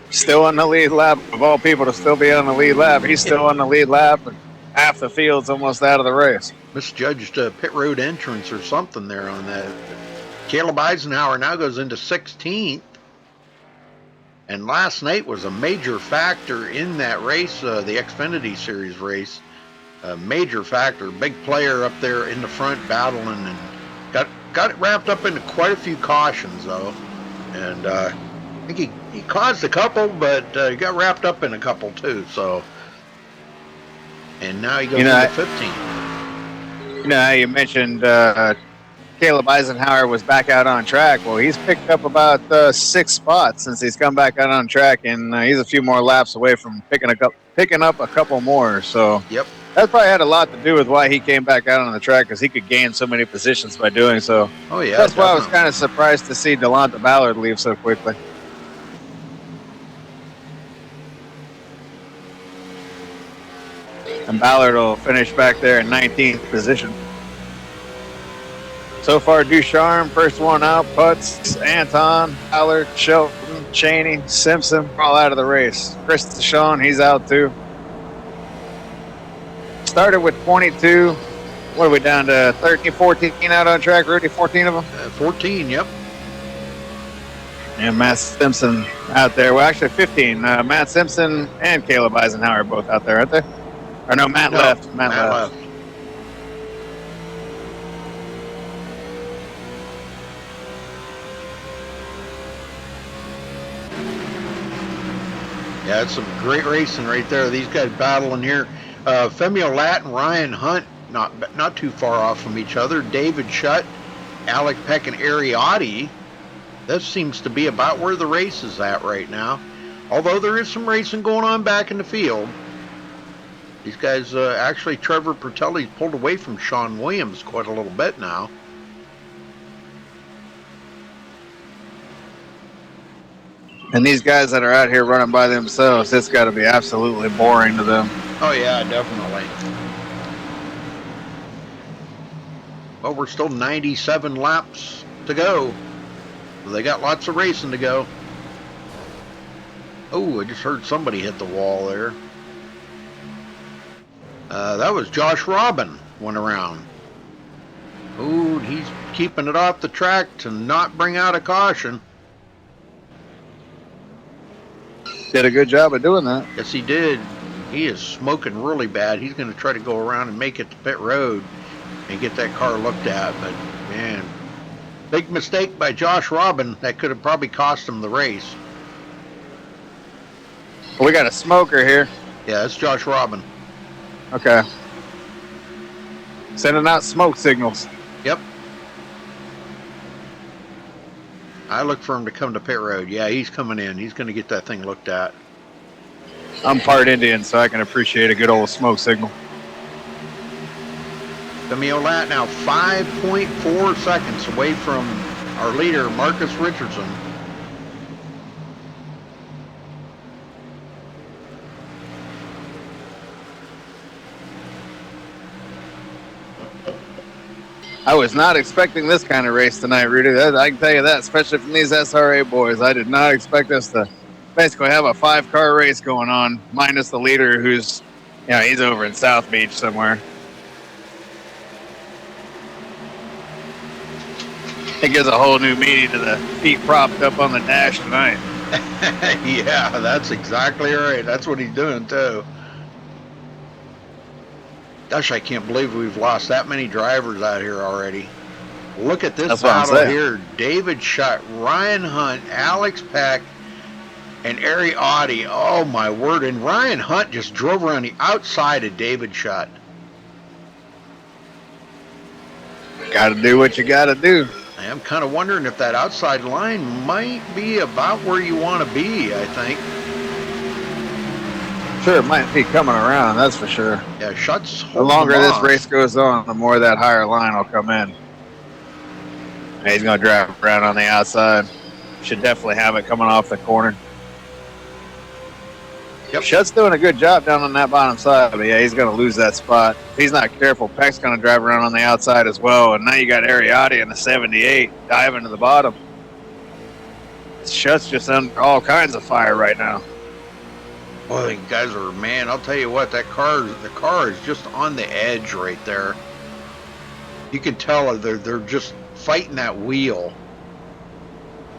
Still on the lead lap. Of all people to still be on the lead lap, he's still on the lead lap, and half the field's almost out of the race. Misjudged a pit road entrance or something there on that. Caleb Eisenhower now goes into 16th. And last night was a major factor in that race, the Xfinity Series race. A major factor, big player up there in the front battling, and got it wrapped up into quite a few cautions though. And I think he caused a couple, but he got wrapped up in a couple too. So, and now he goes into 15th. You know how you mentioned Caleb Eisenhower was back out on track. Well, he's picked up about 6 spots since he's come back out on track, and he's a few more laps away from picking up a couple more. So Yep. that probably had a lot to do with why he came back out on the track, because he could gain so many positions by doing so. Oh yeah. That's why I was definitely. kind of surprised to see Delonta Ballard leave so quickly. And Ballard will finish back there in 19th position. So far, Ducharme, first one out. Putz, Anton, Ballard, Shelton, Cheney, Simpson, all out of the race. Chris Deshawn, he's out too. Started with 22. What are we down to? 13, 14 out on track, Rudy? 14 of them? 14, yep. And Matt Simpson out there. Well, actually 15. Matt Simpson and Caleb Eisenhower are both out there, aren't they? Or no, Matt left. Matt left. Yeah, it's some great racing right there. These guys battling here. Femi Olat and Ryan Hunt, not too far off from each other. David Shutt, Alec Peck, and Ariotti. This seems to be about where the race is at right now. Although there is some racing going on back in the field. These guys, actually, Trevor Pertelli's pulled away from Sean Williams quite a little bit now. And these guys that are out here running by themselves, it's got to be absolutely boring to them. Oh, yeah, definitely. Well, we're still 97 laps to go. They got lots of racing to go. Oh, I just heard somebody hit the wall there. That was Josh Robin went around. Oh, he's keeping it off the track to not bring out a caution. Did a good job of doing that. Yes, he did. He is smoking really bad. He's going to try to go around and make it to pit road and get that car looked at. But, man, big mistake by Josh Robin. That could have probably cost him the race. Well, we got a smoker here. Yeah, that's Josh Robin. Okay. Sending out smoke signals. Yep. I look for him to come to pit road. Yeah, he's coming in. He's going to get that thing looked at. I'm part Indian, so I can appreciate a good old smoke signal. Femi Olat now 5.4 seconds away from our leader, Marcus Richardson. I was not expecting this kind of race tonight, Rudy. I can tell you that, especially from these SRA boys. I did not expect us to basically have a 5-car race going on, minus the leader who's, he's over in South Beach somewhere. It gives a whole new meaning to the feet propped up on the dash tonight. Yeah, that's exactly right. That's what he's doing, too. Gosh, I can't believe we've lost that many drivers out here already. Look at this battle here. David Shutt, Ryan Hunt, Alex Peck, and Ariotti. Oh, my word. And Ryan Hunt just drove around the outside of David Shutt. got to do what you got to do. I'm kind of wondering if that outside line might be about where you want to be, I think. Sure, it might be coming around, that's for sure. Yeah, Shutt's The longer this race goes on, the more that higher line will come in. And he's going to drive around on the outside. Should definitely have it coming off the corner. Yep. Shutt's doing a good job down on that bottom side, but yeah, he's going to lose that spot. If he's not careful, Peck's going to drive around on the outside as well, and now you got Ariotti in the 78 diving to the bottom. Shutt's just under all kinds of fire right now. Boy, you guys are, man, I'll tell you what, the car is just on the edge right there. You can tell they're just fighting that wheel.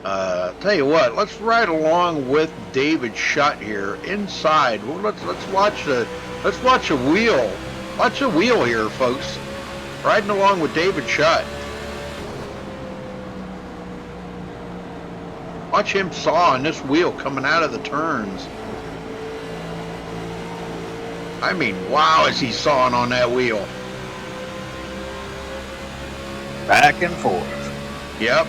Tell you what, let's ride along with David Shutt here inside. Well, let's watch a wheel. Watch a wheel here, folks. Riding along with David Shutt. Watch him sawing this wheel coming out of the turns. I mean, wow, is he sawing on that wheel? Back and forth. Yep.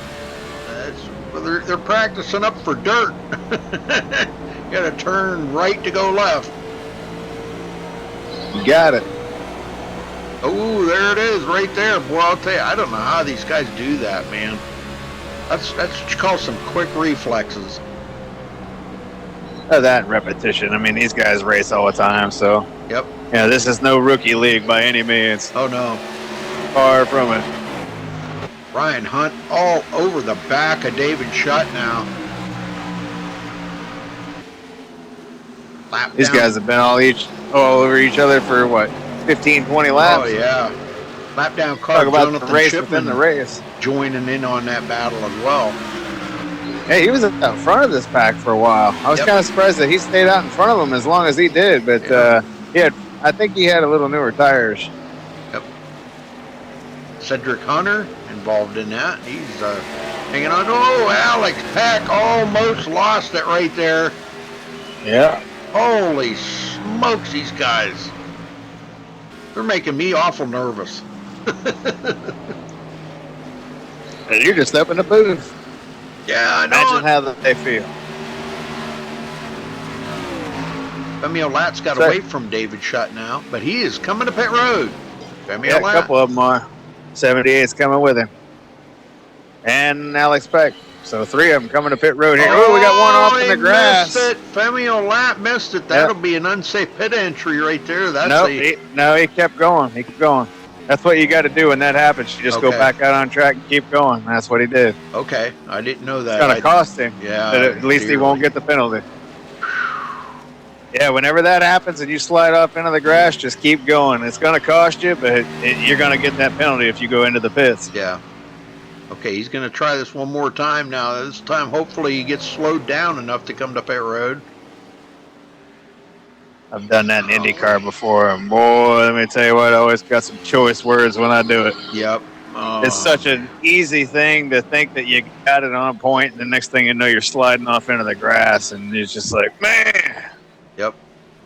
They're practicing up for dirt. You gotta turn right to go left. You got it. Oh, there it is, right there. Boy, I'll tell you, I don't know how these guys do that, man. That's what you call some quick reflexes. That repetition. I mean, these guys race all the time, so. Yep. Yeah, this is no rookie league by any means. Oh, no. Far from it. Ryan Hunt all over the back of David Shutt now. Lap These down. guys have been all over each other for what, 15, 20 laps? Oh, yeah. Lap down car. Talk about Jonathan the race Shipman within the race. joining in on that battle as well. Hey, he was at the front of this pack for a while. I was kind of surprised that he stayed out in front of him as long as he did, but I think he had a little newer tires. Yep. Cedric Hunter involved in that. He's hanging on. Oh, Alex Peck almost lost it right there. Yeah. Holy smokes, these guys. They're making me awful nervous. And you're just up in the booth. Yeah, I know. Imagine how they feel. Femio Lat's got away from David Shutt now, but he is coming to pit road. Femio Yeah, a Lat. couple of them are. 78's coming with him. And Alex Peck. So 3 of them coming to pit road here. Oh, we got one off in the grass. Missed it. Femio Lat missed it. That'll be an unsafe pit entry right there. That's he kept going. He kept going. That's what you got to do when that happens. You just go back out on track and keep going. That's what he did. Okay, I didn't know that. It's going to cost him. Yeah. But at least he won't get the penalty. Yeah, whenever that happens and you slide off into the grass, just keep going. It's going to cost you, but you're going to get that penalty if you go into the pits. Yeah. Okay, he's going to try this one more time now. This time, hopefully, he gets slowed down enough to come to pit road. I've done that in IndyCar before, and boy, let me tell you what, I always got some choice words when I do it. Yep. It's such an easy thing to think that you got it on point, and the next thing you know, you're sliding off into the grass, and it's just like, man. Yep.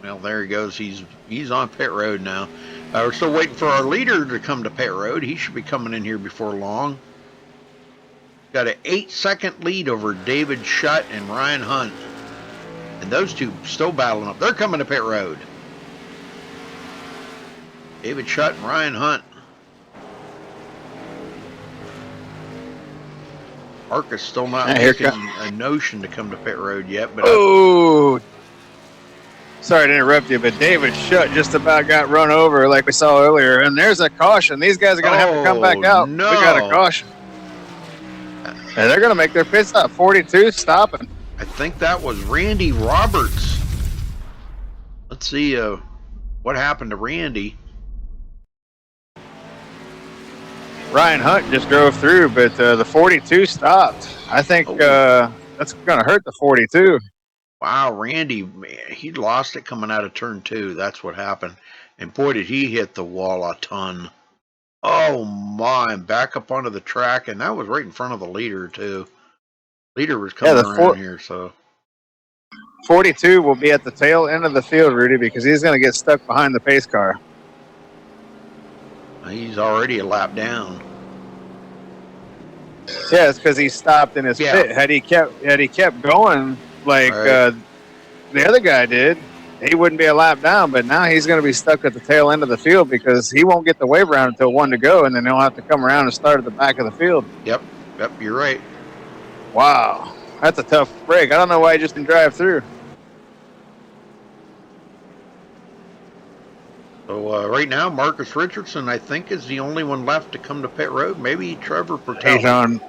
Well, there he goes. He's on pit road now. We're still waiting for our leader to come to pit road. He should be coming in here before long. Got an 8-second lead over David Shutt and Ryan Hunt. And those two still battling up. They're coming to pit road. David Shutt and Ryan Hunt. Mark is still not making a notion to come to pit road yet. But sorry to interrupt you, but David Shutt just about got run over like we saw earlier. And there's a caution. These guys are going to have to come back out. No. We got a caution. And they're going to make their pit stop. 42 stopping. I think that was Randy Roberts. Let's see what happened to Randy. Ryan Hunt just drove through, but the 42 stopped. I think that's going to hurt the 42. Wow, Randy, man, he lost it coming out of turn 2. That's what happened. And boy, did he hit the wall a ton. Oh my, back up onto the track, and that was right in front of the leader too. Leader was coming around here, so 42 will be at the tail end of the field, Rudy, because he's going to get stuck behind the pace car. he's already a lap down. Yeah, it's because he stopped in his pit. Had he kept going like the other guy did, he wouldn't be a lap down. But now he's going to be stuck at the tail end of the field because he won't get the wave round until 1 to go, and then he'll have to come around and start at the back of the field. Yep, you're right. Wow, that's a tough break. I don't know why he just didn't drive through. So right now, Marcus Richardson, I think, is the only one left to come to pit road. Maybe Trevor Pertel.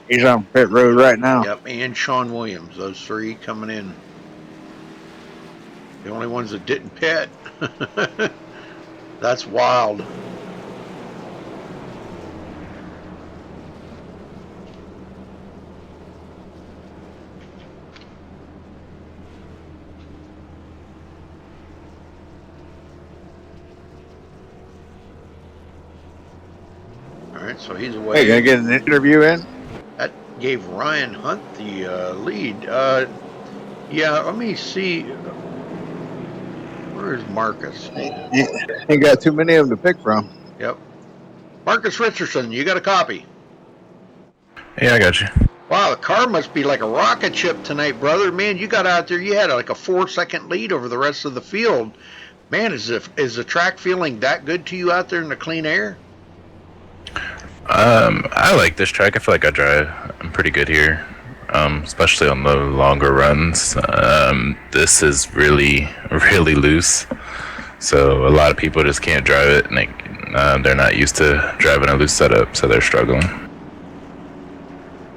He's on pit road right now. Yep, and Sean Williams. Those three coming in. The only ones that didn't pit. That's wild. All right, so he's away. Hey, gonna get an interview in? That gave Ryan Hunt the lead. Yeah, let me see. Where's Marcus? Ain't got too many of them to pick from. Yep. Marcus Richardson, you got a copy? Yeah, I got you. Wow, the car must be like a rocket ship tonight, brother. Man, you got out there, you had like a 4-second lead over the rest of the field. Man, is the track feeling that good to you out there in the clean air? I like this track. I feel like I'm pretty good here, especially on the longer runs. This is really, really loose, so a lot of people just can't drive it, and they're not used to driving a loose setup, so they're struggling.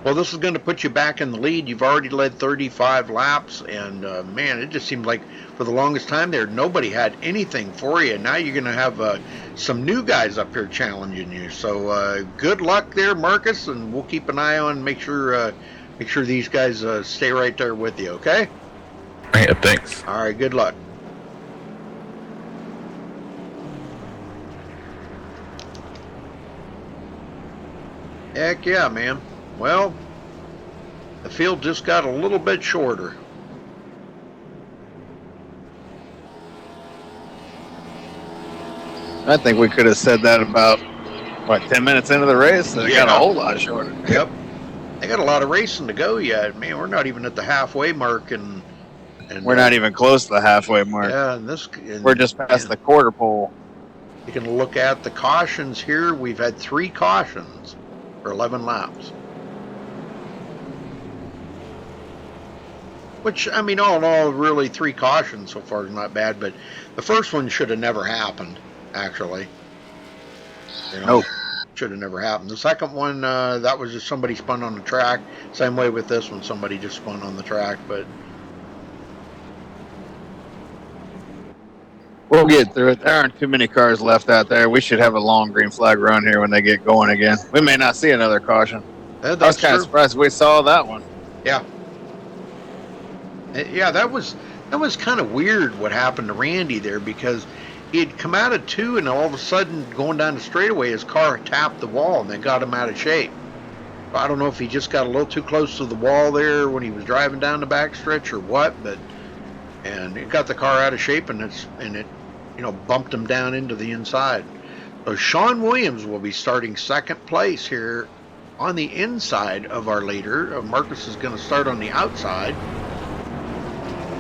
Well, this is going to put you back in the lead. You've already led 35 laps, and man, it just seemed like for the longest time there, nobody had anything for you. Now you're going to have some new guys up here challenging you. So good luck there, Marcus, and we'll keep an eye on, make sure these guys stay right there with you. Okay? Yeah, thanks. All right, good luck. Heck yeah, man. Well, the field just got a little bit shorter. I think we could have said that about, 10 minutes into the race? It got a whole lot shorter. Yep. They got a lot of racing to go yet. Man, we're not even at the halfway mark. And we're not even close to the halfway mark. Yeah, we're just past the quarter pole. You can look at the cautions here. We've had 3 cautions for 11 laps. Which, I mean, all in all, really 3 cautions so far is not bad, but the first one should have never happened, actually. Nope. Should have never happened. The second one, that was just somebody spun on the track. Same way with this one, somebody just spun on the track, but... We'll get through it. There aren't too many cars left out there. We should have a long green flag run here when they get going again. We may not see another caution. I was kind of surprised we saw that one. Yeah. Yeah, that was kind of weird what happened to Randy there, because he'd come out of 2 and all of a sudden going down the straightaway his car tapped the wall and they got him out of shape. I don't know if he just got a little too close to the wall there when he was driving down the backstretch or what, and it got the car out of shape and it bumped him down into the inside. So Sean Williams will be starting 2nd place here on the inside of our leader. Marcus is going to start on the outside.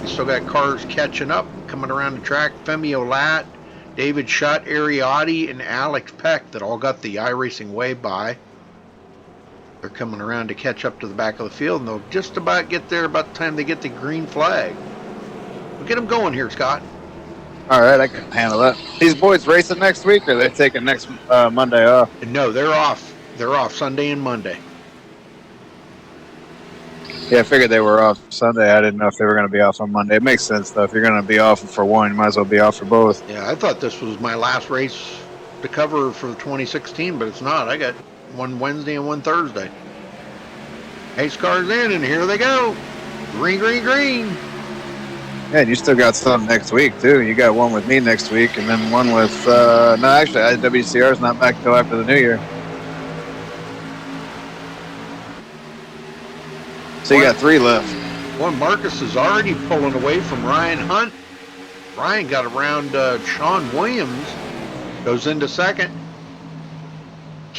Still got cars catching up, coming around the track. Femi Olat, David Schutt, Ariotti, and Alex Peck that all got the iRacing wave by. They're coming around to catch up to the back of the field, and they'll just about get there about the time they get the green flag. We'll get them going here, Scott. All right, I can handle that. These boys racing next week, or are they taking next Monday off? No, they're off. They're off Sunday and Monday. Yeah, I figured they were off Sunday. I didn't know if they were going to be off on Monday. It makes sense, though. If you're going to be off for one, you might as well be off for both. Yeah, I thought this was my last race to cover for 2016, but it's not. I got one Wednesday and one Thursday. 8 cars in, and here they go. Green, green, green. Yeah, and you still got some next week, too. You got one with me next week, and then one with... no, actually, WCR is not back until after the New Year. So you got 3 left. Well, Marcus is already pulling away from Ryan Hunt. Ryan got around Sean Williams. Goes into 2nd.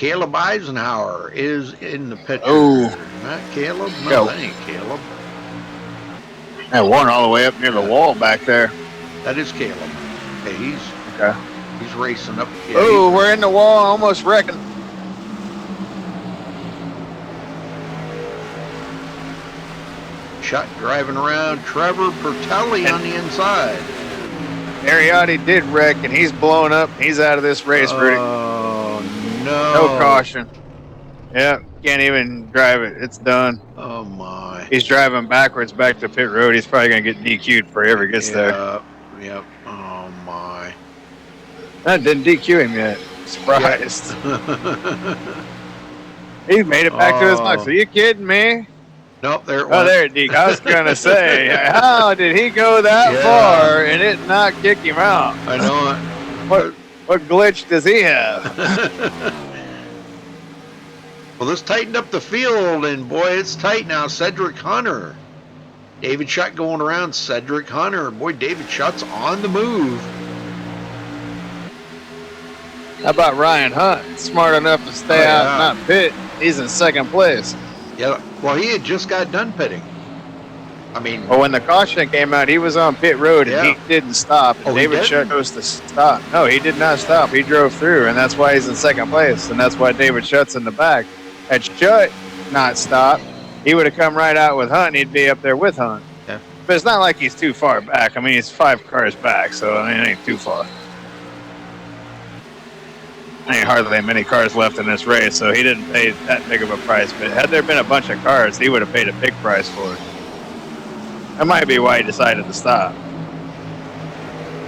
Caleb Eisenhower is in the picture. Oh. Not Caleb? No, Go. that ain't Caleb. That one all the way up near the wall back there. That is Caleb. Okay, he's racing up. Yeah, Oh, we're in the wall, almost wrecking. Shot driving around. Trevor Pertelli on the inside. Ariotti did wreck, and he's blown up. He's out of this race, Rudy. Oh, no. No caution. Yeah, can't even drive it. It's done. Oh, my. He's driving backwards back to pit road. He's probably going to get DQ'd before he ever gets there. Yep. Oh, my. I didn't DQ him yet. Surprised. He made it back to his box. Are you kidding me? Nope, there it Oh, went. there it did. I was going to say, how did he go that far and it not kick him out? I know it. What glitch does he have? Well, this tightened up the field, and boy, it's tight now. Cedric Hunter. David Shutt going around. Cedric Hunter. Boy, David Shutt's on the move. How about Ryan Hunt? Smart enough to stay out and not pit. He's in second place. Yeah, well, he had just got done pitting. I mean, Well, when the caution came out, he was on pit road and he didn't stop. Oh, he David Shutt didn't? goes to stop. No, he did not stop. He drove through, and that's why he's in second place, and that's why David Shutt's in the back. Had Shutt not stopped, he would have come right out with Hunt, and he'd be up there with Hunt. Yeah. But it's not like he's too far back. I mean, he's 5 cars back, so I mean, it ain't too far. There ain't hardly many cars left in this race, so he didn't pay that big of a price. But had there been a bunch of cars, he would have paid a big price for it. That might be why he decided to stop.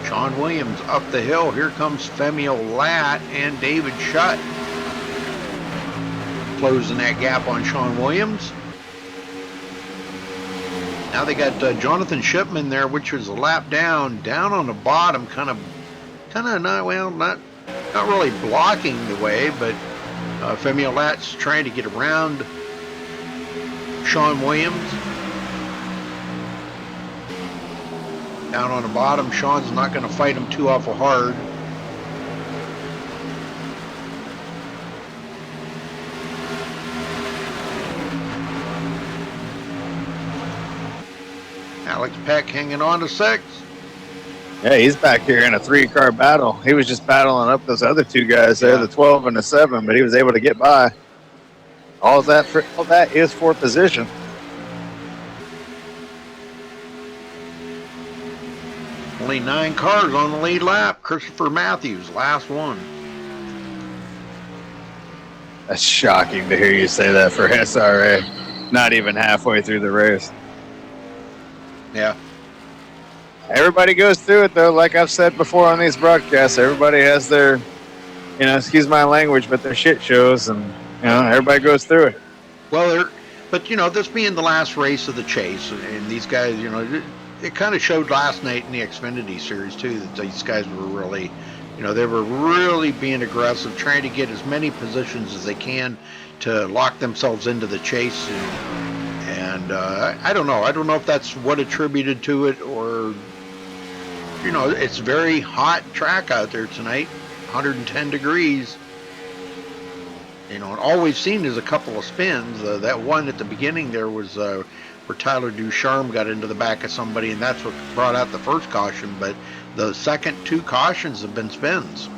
Sean Williams up the hill. Here comes Femio Lat and David Shutt. Closing that gap on Sean Williams. Now they got Jonathan Shipman there, which was a lap down on the bottom, kind of not really blocking the way, but Femio Lat's trying to get around Sean Williams. Down on the bottom, Sean's not going to fight him too awful hard. Alex Peck hanging on to 6. Yeah, he's back here in a 3-car battle. He was just battling up those other 2 guys there, the 12 and the 7, but he was able to get by. All that is for position. Only 9 cars on the lead lap. Christopher Matthews, last one. That's shocking to hear you say that for SRA. Not even halfway through the race. Yeah. Everybody goes through it, though. Like I've said before on these broadcasts, everybody has their, excuse my language, but their shit shows, and, everybody goes through it. Well, but, this being the last race of the chase, and these guys, it kind of showed last night in the Xfinity series, too, that these guys were really, they were really being aggressive, trying to get as many positions as they can to lock themselves into the chase. And I don't know. I don't know if that's what attributed to it, or, it's very hot track out there tonight, 110 degrees. And all we've seen is a couple of spins. That one at the beginning there was where Tyler Ducharme got into the back of somebody, and that's what brought out the first caution. But the second 2 cautions have been spins.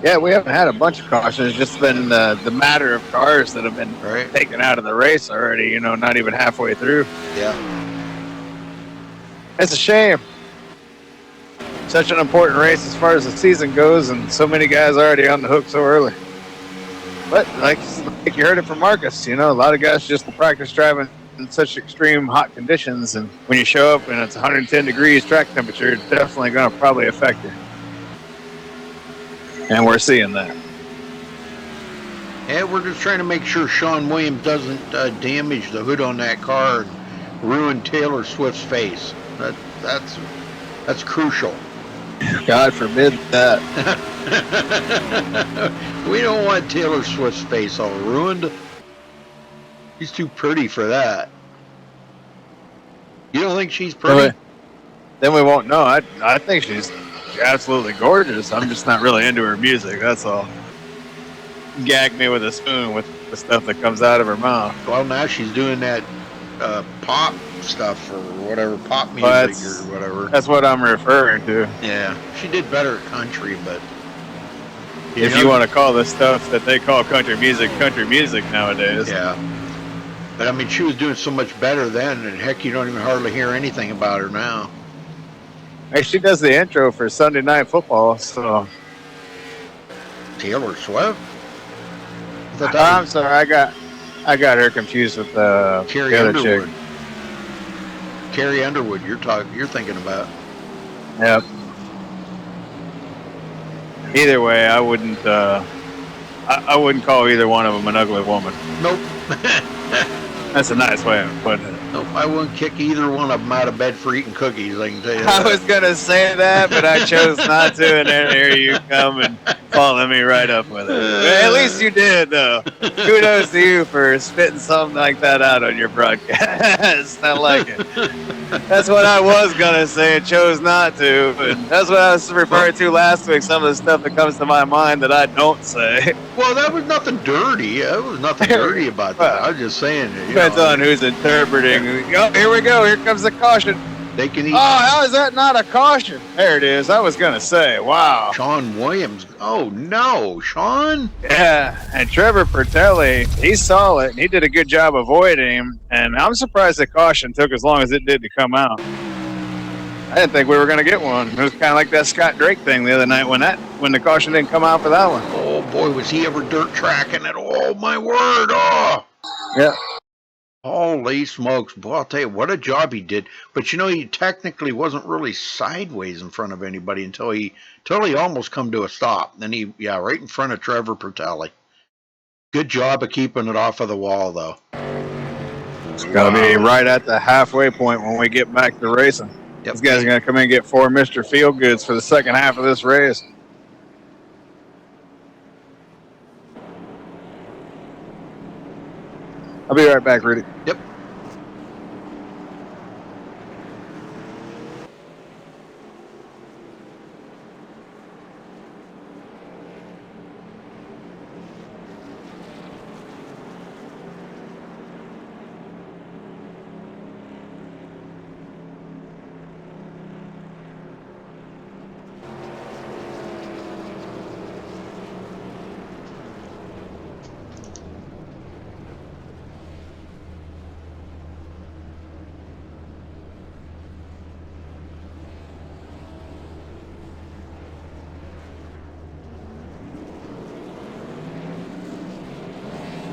Yeah, we haven't had a bunch of cautions. It's just been the matter of cars that have been taken out of the race already, not even halfway through. Yeah. It's a shame. Such an important race as far as the season goes, and so many guys already on the hook so early. But like you heard it from Marcus, a lot of guys just practice driving in such extreme hot conditions, and when you show up and it's 110 degrees track temperature, it's definitely going to probably affect you. And we're seeing that. Yeah, we're just trying to make sure Sean Williams doesn't damage the hood on that car and ruin Taylor Swift's face. That's crucial. God forbid that. We don't want Taylor Swift's face all ruined. She's too pretty for that. You don't think she's pretty? Then we won't know. I think she's absolutely gorgeous. I'm just not really into her music, that's all. gag me with a spoon with the stuff that comes out of her mouth. Well, now she's doing that pop stuff or whatever, pop music Well, or whatever. That's what I'm referring to. Yeah, she did better at country, but If you want to call the stuff that they call country music nowadays. Yeah. But I mean, she was doing so much better then, and heck, you don't even hardly hear anything about her now. Hey, she does the intro for Sunday Night Football, so. Taylor Swift? I'm sorry, I got her confused with Carrie the other Underwood. chick. Carrie Underwood, you're thinking about. Yep. Either way, I wouldn't call either one of them an ugly woman. Nope. That's a nice way of putting it. Nope, I wouldn't kick either one of them out of bed for eating cookies, I can tell you that. I was gonna say that, but I chose not to, and then here you come and following me right up with it. At least you did, though. Kudos to you for spitting something like that out on your broadcast. I like it. That's what I was gonna say and chose not to, but that's what I was referring to last week. Some of the stuff that comes to my mind that I don't say. Well, that was nothing dirty. There was nothing dirty about that. I was just saying. Depends on who's interpreting. Oh, here we go. Here comes the caution. They can eat. Oh, how is that not a caution? There it is. I was gonna say, wow. Sean Williams. Oh no, Sean. Yeah, and Trevor Pertelli, he saw it and he did a good job avoiding him. And I'm surprised the caution took as long as it did to come out. I didn't think we were gonna get one. It was kind of like that Scott Drake thing the other night when the caution didn't come out for that one. Oh boy, was he ever dirt tracking it? Oh my word! Oh. Yeah. Holy smokes. Boy, I'll tell you, what a job he did. But you know, he technically wasn't really sideways in front of anybody until he almost come to a stop. Then right in front of Trevor Pertelli. Good job of keeping it off of the wall, though. It's going to be right at the halfway point when we get back to racing. Yep. These guys are going to come in and get 4 Mr. Feelgoods for the second half of this race. I'll be right back, Rudy. Yep.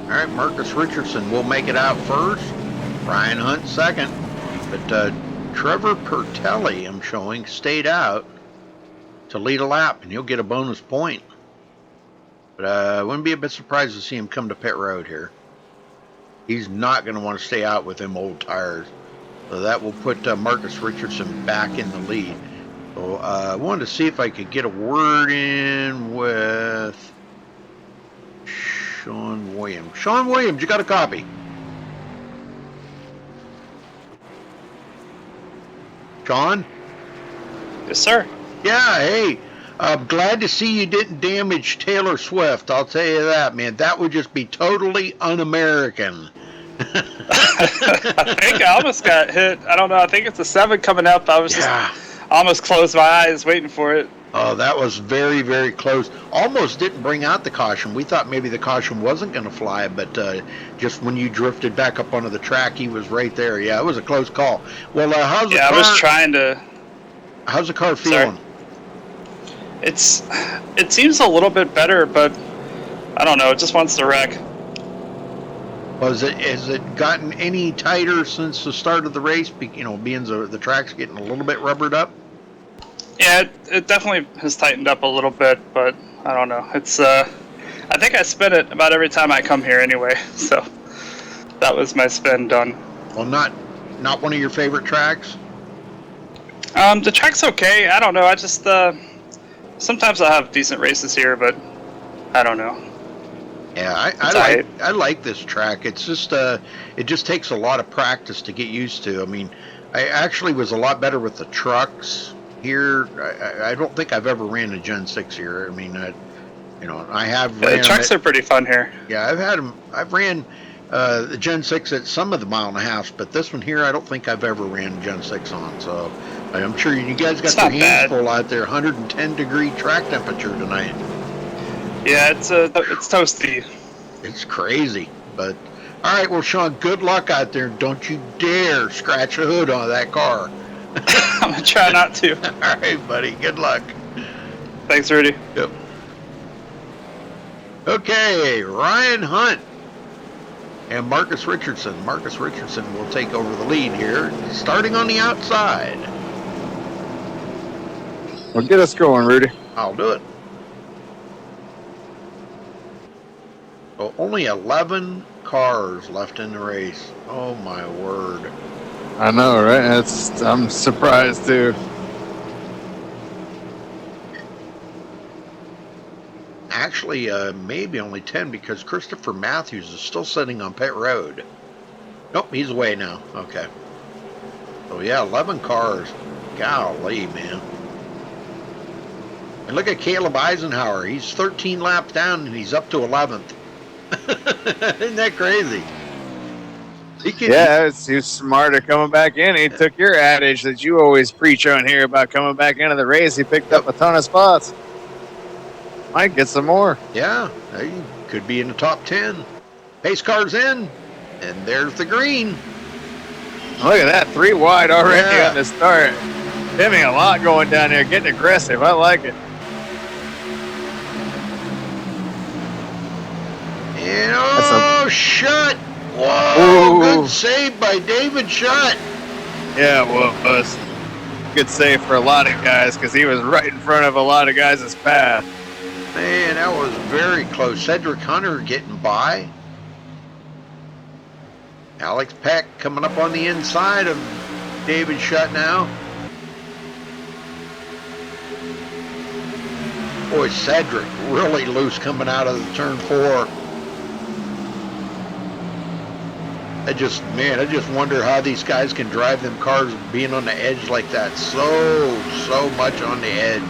All right, Marcus Richardson will make it out first. Brian Hunt second. But Trevor Pertelli, I'm showing, stayed out to lead a lap, and he'll get a bonus point. But I wouldn't be a bit surprised to see him come to pit road here. He's not going to want to stay out with them old tires. So that will put Marcus Richardson back in the lead. So I wanted to see if I could get a word in with Sean Williams. Sean Williams, you got a copy? Sean? Yes, sir. Yeah, hey. I'm glad to see you didn't damage Taylor Swift. I'll tell you that, man. That would just be totally un-American. I think I almost got hit. I don't know. I think it's a 7 coming up. I was just almost closed my eyes waiting for it. Oh, that was very, very close. Almost didn't bring out the caution. We thought maybe the caution wasn't going to fly, but just when you drifted back up onto the track, he was right there. Yeah, it was a close call. Well, how's the car? I was trying to. How's the car feeling? It seems a little bit better, but I don't know. It just wants to wreck. Well, has it gotten any tighter since the start of the race? You know, being the track's getting a little bit rubbered up. Yeah, it definitely has tightened up a little bit, but I don't know. It's I think I spin it about every time I come here anyway. So that was my spin done. Well, not one of your favorite tracks. The track's okay. I don't know. I just sometimes I have decent races here, but I don't know. Yeah, I like this track. It's just it just takes a lot of practice to get used to. I mean, I actually was a lot better with the trucks here. I don't think I've ever ran a Gen 6 here. I mean, You know, I have The ran trucks are pretty fun here. Yeah, I've had them. I've ran the Gen 6 at some of the mile and a half, but this one here, I don't think I've ever ran Gen 6 on. So I'm sure you guys got It's your not hands bad. full out there. 110-degree track temperature tonight. Yeah, it's toasty. It's crazy. But all right, well, Sean, good luck out there. Don't you dare scratch the hood on that car. I'm gonna try not to. All right, buddy. Good luck. Thanks, Rudy. Yep. Okay, Ryan Hunt and Marcus Richardson. Marcus Richardson will take over the lead here, starting on the outside. Well, get us going, Rudy. I'll do it. So only 11 cars left in the race. Oh my word. I know, right? I'm surprised too. Actually, maybe only 10 because Christopher Matthews is still sitting on pit road. Nope, he's away now. Okay. So yeah, 11 cars. Golly, man. And look at Caleb Eisenhower. He's 13 laps down and he's up to 11th. Isn't that crazy? He was smarter coming back in. He took your adage that you always preach on here about coming back into the race. He picked up a ton of spots. Might get some more. Yeah, he could be in the top 10. Pace car's in, and there's the green. Look at that, 3 wide already Yeah. on the start. Dimming a lot going down there, getting aggressive. I like it. And Shutt. Whoa, Ooh. good save by David Shutt. Yeah, well, it was good save for a lot of guys because he was right in front of a lot of guys' path. Man, that was very close. Cedric Hunter getting by. Alex Peck coming up on the inside of David Shutt now. Boy, Cedric really loose coming out of the turn 4. I just wonder how these guys can drive them cars being on the edge like that. So much on the edge.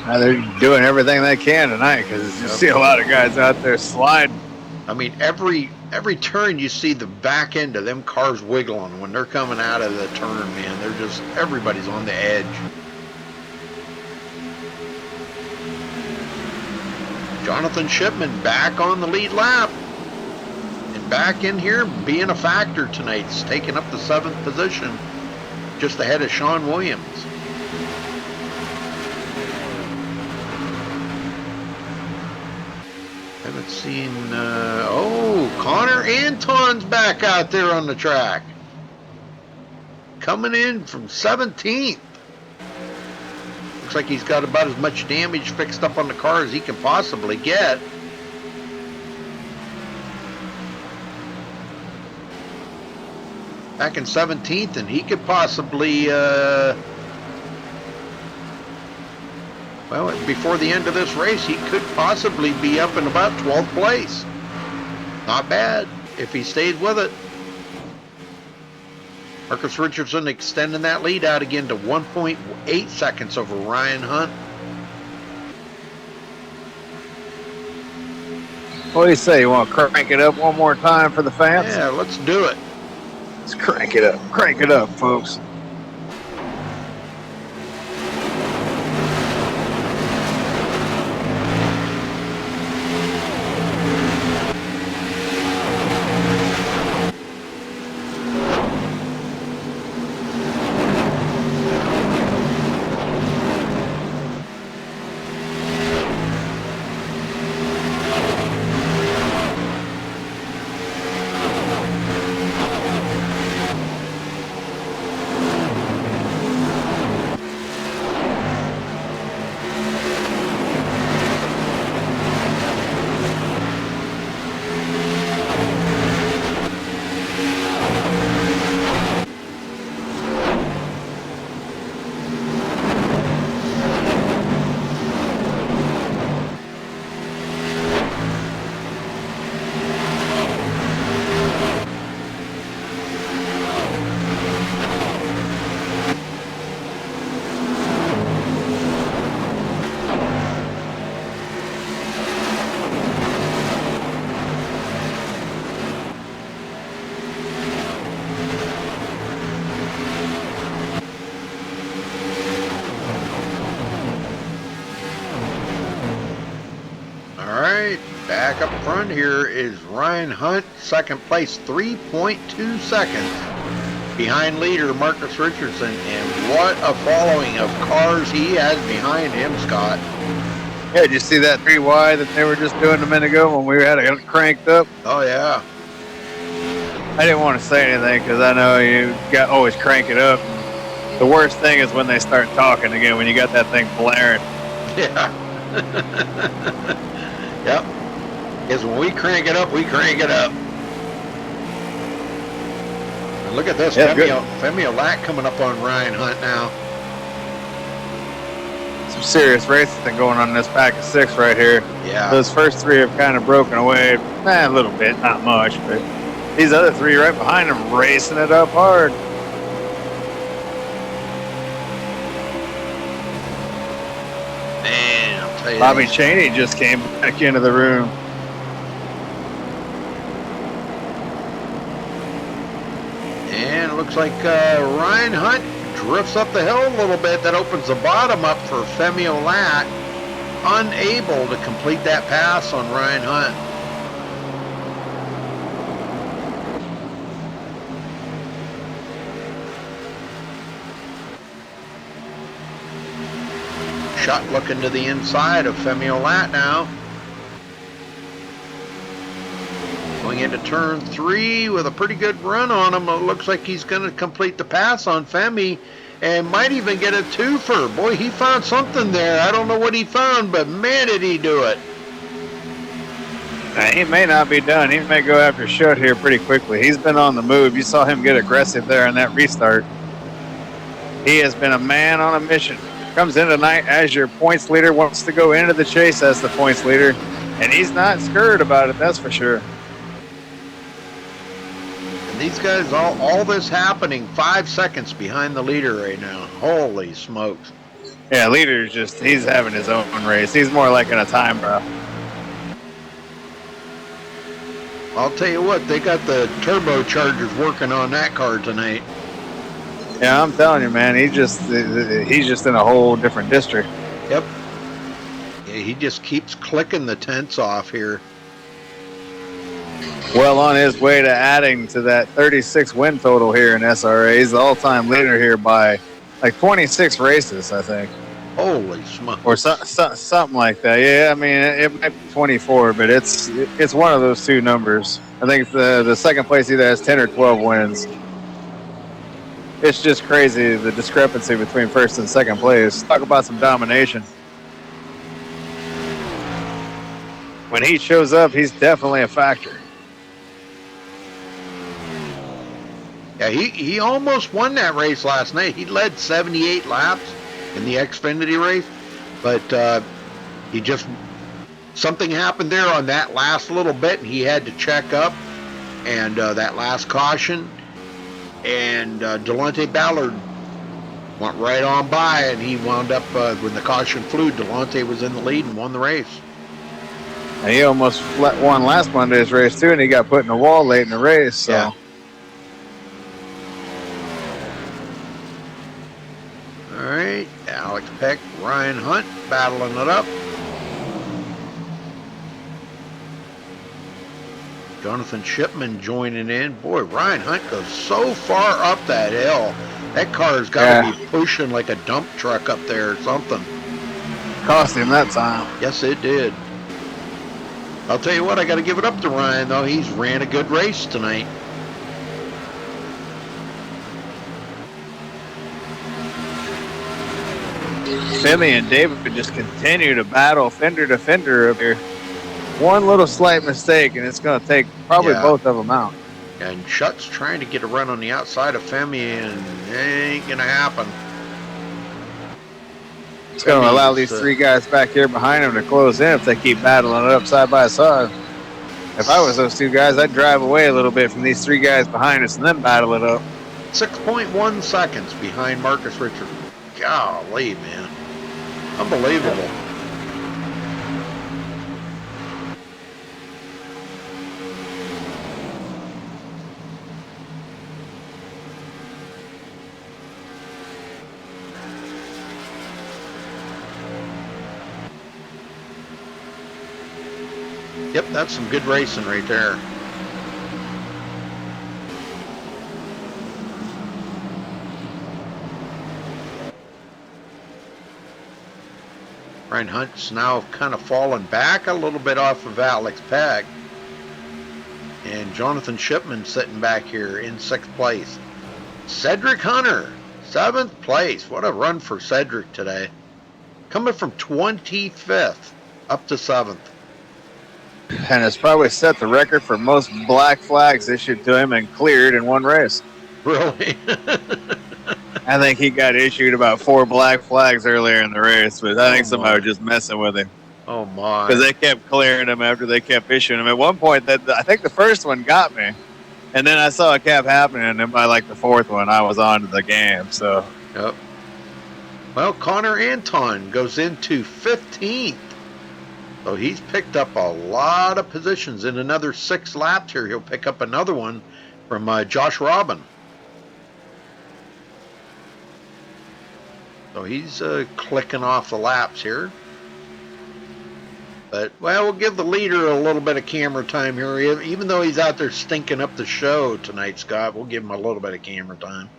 They're doing everything they can tonight because you see a lot of guys out there sliding. I mean, every turn you see the back end of them cars wiggling when they're coming out of the turn, man. They're just, everybody's on the edge. Jonathan Shipman back on the lead lap. And back in here being a factor tonight. He's taking up the 7th position just ahead of Sean Williams. Haven't seen, Connor Anton's back out there on the track. Coming in from 17th. Looks like he's got about as much damage fixed up on the car as he can possibly get. Back in 17th, and he could possibly, well, before the end of this race, he could possibly be up in about 12th place. Not bad if he stayed with it. Marcus Richardson extending that lead out again to 1.8 seconds over Ryan Hunt. What do you say? You want to crank it up one more time for the fans? Yeah, let's do it. Let's crank it up. Crank it up, folks. front here is Ryan Hunt, second place, 3.2 seconds behind leader Marcus Richardson. And what a following of cars he has behind him, Scott. Yeah, did you see that 3 wide that they were just doing a minute ago when we had it cranked up? Oh, yeah. I didn't want to say anything because I know you got always crank it up. The worst thing is when they start talking again, when you got that thing blaring. Yeah. Yep. Because when we crank it up, we crank it up. And look at this, Yeah, Femi Lack coming up on Ryan Hunt now. Some serious racing going on in this pack of 6 right here. Yeah. Those first 3 have kind of broken away. A little bit, not much, but these other 3 right behind them racing it up hard. Man, I'll tell you. Bobby Chaney just came back into the room. And it looks like Ryan Hunt drifts up the hill a little bit. That opens the bottom up for Femi Olat. Unable to complete that pass on Ryan Hunt. Shot looking to the inside of Femi Olat now. Going into turn 3 with a pretty good run on him. It looks like he's going to complete the pass on Femi and might even get a twofer. Boy, he found something there. I don't know what he found, but man, did he do it. He may not be done. He may go after Schutt here pretty quickly. He's been on the move. You saw him get aggressive there in that restart. He has been a man on a mission. Comes in tonight as your points leader, wants to go into the chase as the points leader, and he's not scared about it, that's for sure. And these guys, all this happening 5 seconds behind the leader right now. Holy smokes. Yeah, leader's just, he's having his own race. He's more like in a time, bro. I'll tell you what, they got the turbochargers working on that car tonight. Yeah, I'm telling you, man, he's just in a whole different district. Yep. Yeah, he just keeps clicking the tents off here. Well on his way to adding to that 36 win total here in SRA. He's the all-time leader here by like 26 races, I think. Holy smokes. Or something like that. Yeah, I mean, it might be 24, but it's one of those 2 numbers. I think the second place either has 10 or 12 wins. It's just crazy, the discrepancy between first and second place. Talk about some domination. When he shows up, he's definitely a factor. Yeah, he almost won that race last night. He led 78 laps in the Xfinity race, but he just, something happened there on that last little bit, and he had to check up, and that last caution, and Delonte Ballard went right on by, and he wound up, when the caution flew, Delonte was in the lead and won the race. And he almost won last Monday's race, too, and he got put in the wall late in the race. So. Yeah. All right, Alex Peck, Ryan Hunt battling it up. Jonathan Shipman joining in. Boy, Ryan Hunt goes so far up that hill. That car's got to be pushing like a dump truck up there or something. Cost him that time. Yes, it did. I'll tell you what, I got to give it up to Ryan, though. He's ran a good race tonight. Femi and David could just continue to battle fender to fender up here. One little slight mistake, and it's going to take probably both of them out. And Schutt's trying to get a run on the outside of Femi, and it ain't going to happen. It's going to allow these 3 guys back here behind him to close in if they keep battling it up side by side. If I was those 2 guys, I'd drive away a little bit from these 3 guys behind us and then battle it up. 6.1 seconds behind Marcus Richardson. Golly, man. Unbelievable. Yep, that's some good racing right there. Ryan Hunt's now kind of fallen back a little bit off of Alex Peck. And Jonathan Shipman sitting back here in 6th place. Cedric Hunter, 7th place. What a run for Cedric today. Coming from 25th up to 7th. And it's probably set the record for most black flags issued to him and cleared in one race. Really? I think he got issued about 4 black flags earlier in the race, but I think somebody was just messing with him. Oh my! Because they kept clearing him after they kept issuing him. At one point, I think the first one got me, and then I saw it kept happening, and then by like the 4th one, I was on to the game. So. Yep. Well, Connor Anton goes into 15th. So he's picked up a lot of positions. In another 6 laps here, he'll pick up another one from Josh Robin. So he's clicking off the laps here. But, well, we'll give the leader a little bit of camera time here. Even though he's out there stinking up the show tonight, Scott, we'll give him a little bit of camera time.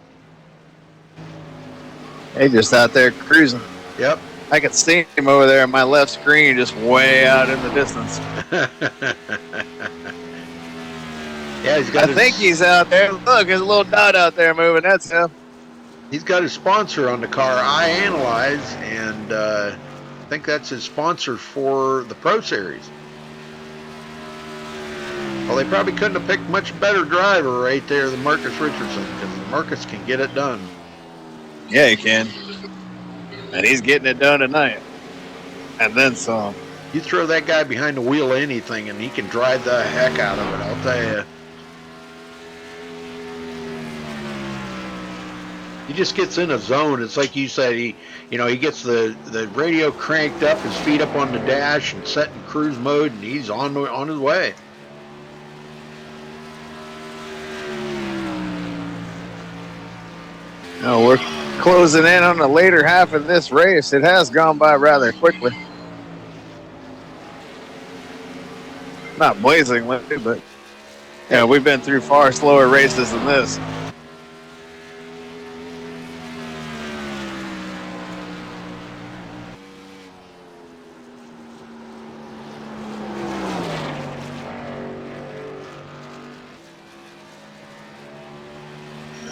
He's just out there cruising. Yep. I can see him over there on my left screen, just way out in the distance. Yeah, he's got. I think he's out there. Look, there's a little dot out there moving. That's him. He's got his sponsor on the car, iAnalyze, and I think that's his sponsor for the Pro Series. Well, they probably couldn't have picked much better driver right there than Marcus Richardson, because Marcus can get it done. Yeah, he can. And he's getting it done tonight. And then some. You throw that guy behind the wheel of anything, and he can drive the heck out of it, I'll tell you. He just gets in a zone. It's like you said, he gets the radio cranked up, his feet up on the dash, and set in cruise mode, and he's on his way. No, we're closing in on the later half of this race. It has gone by rather quickly. Not blazingly, but yeah, we've been through far slower races than this.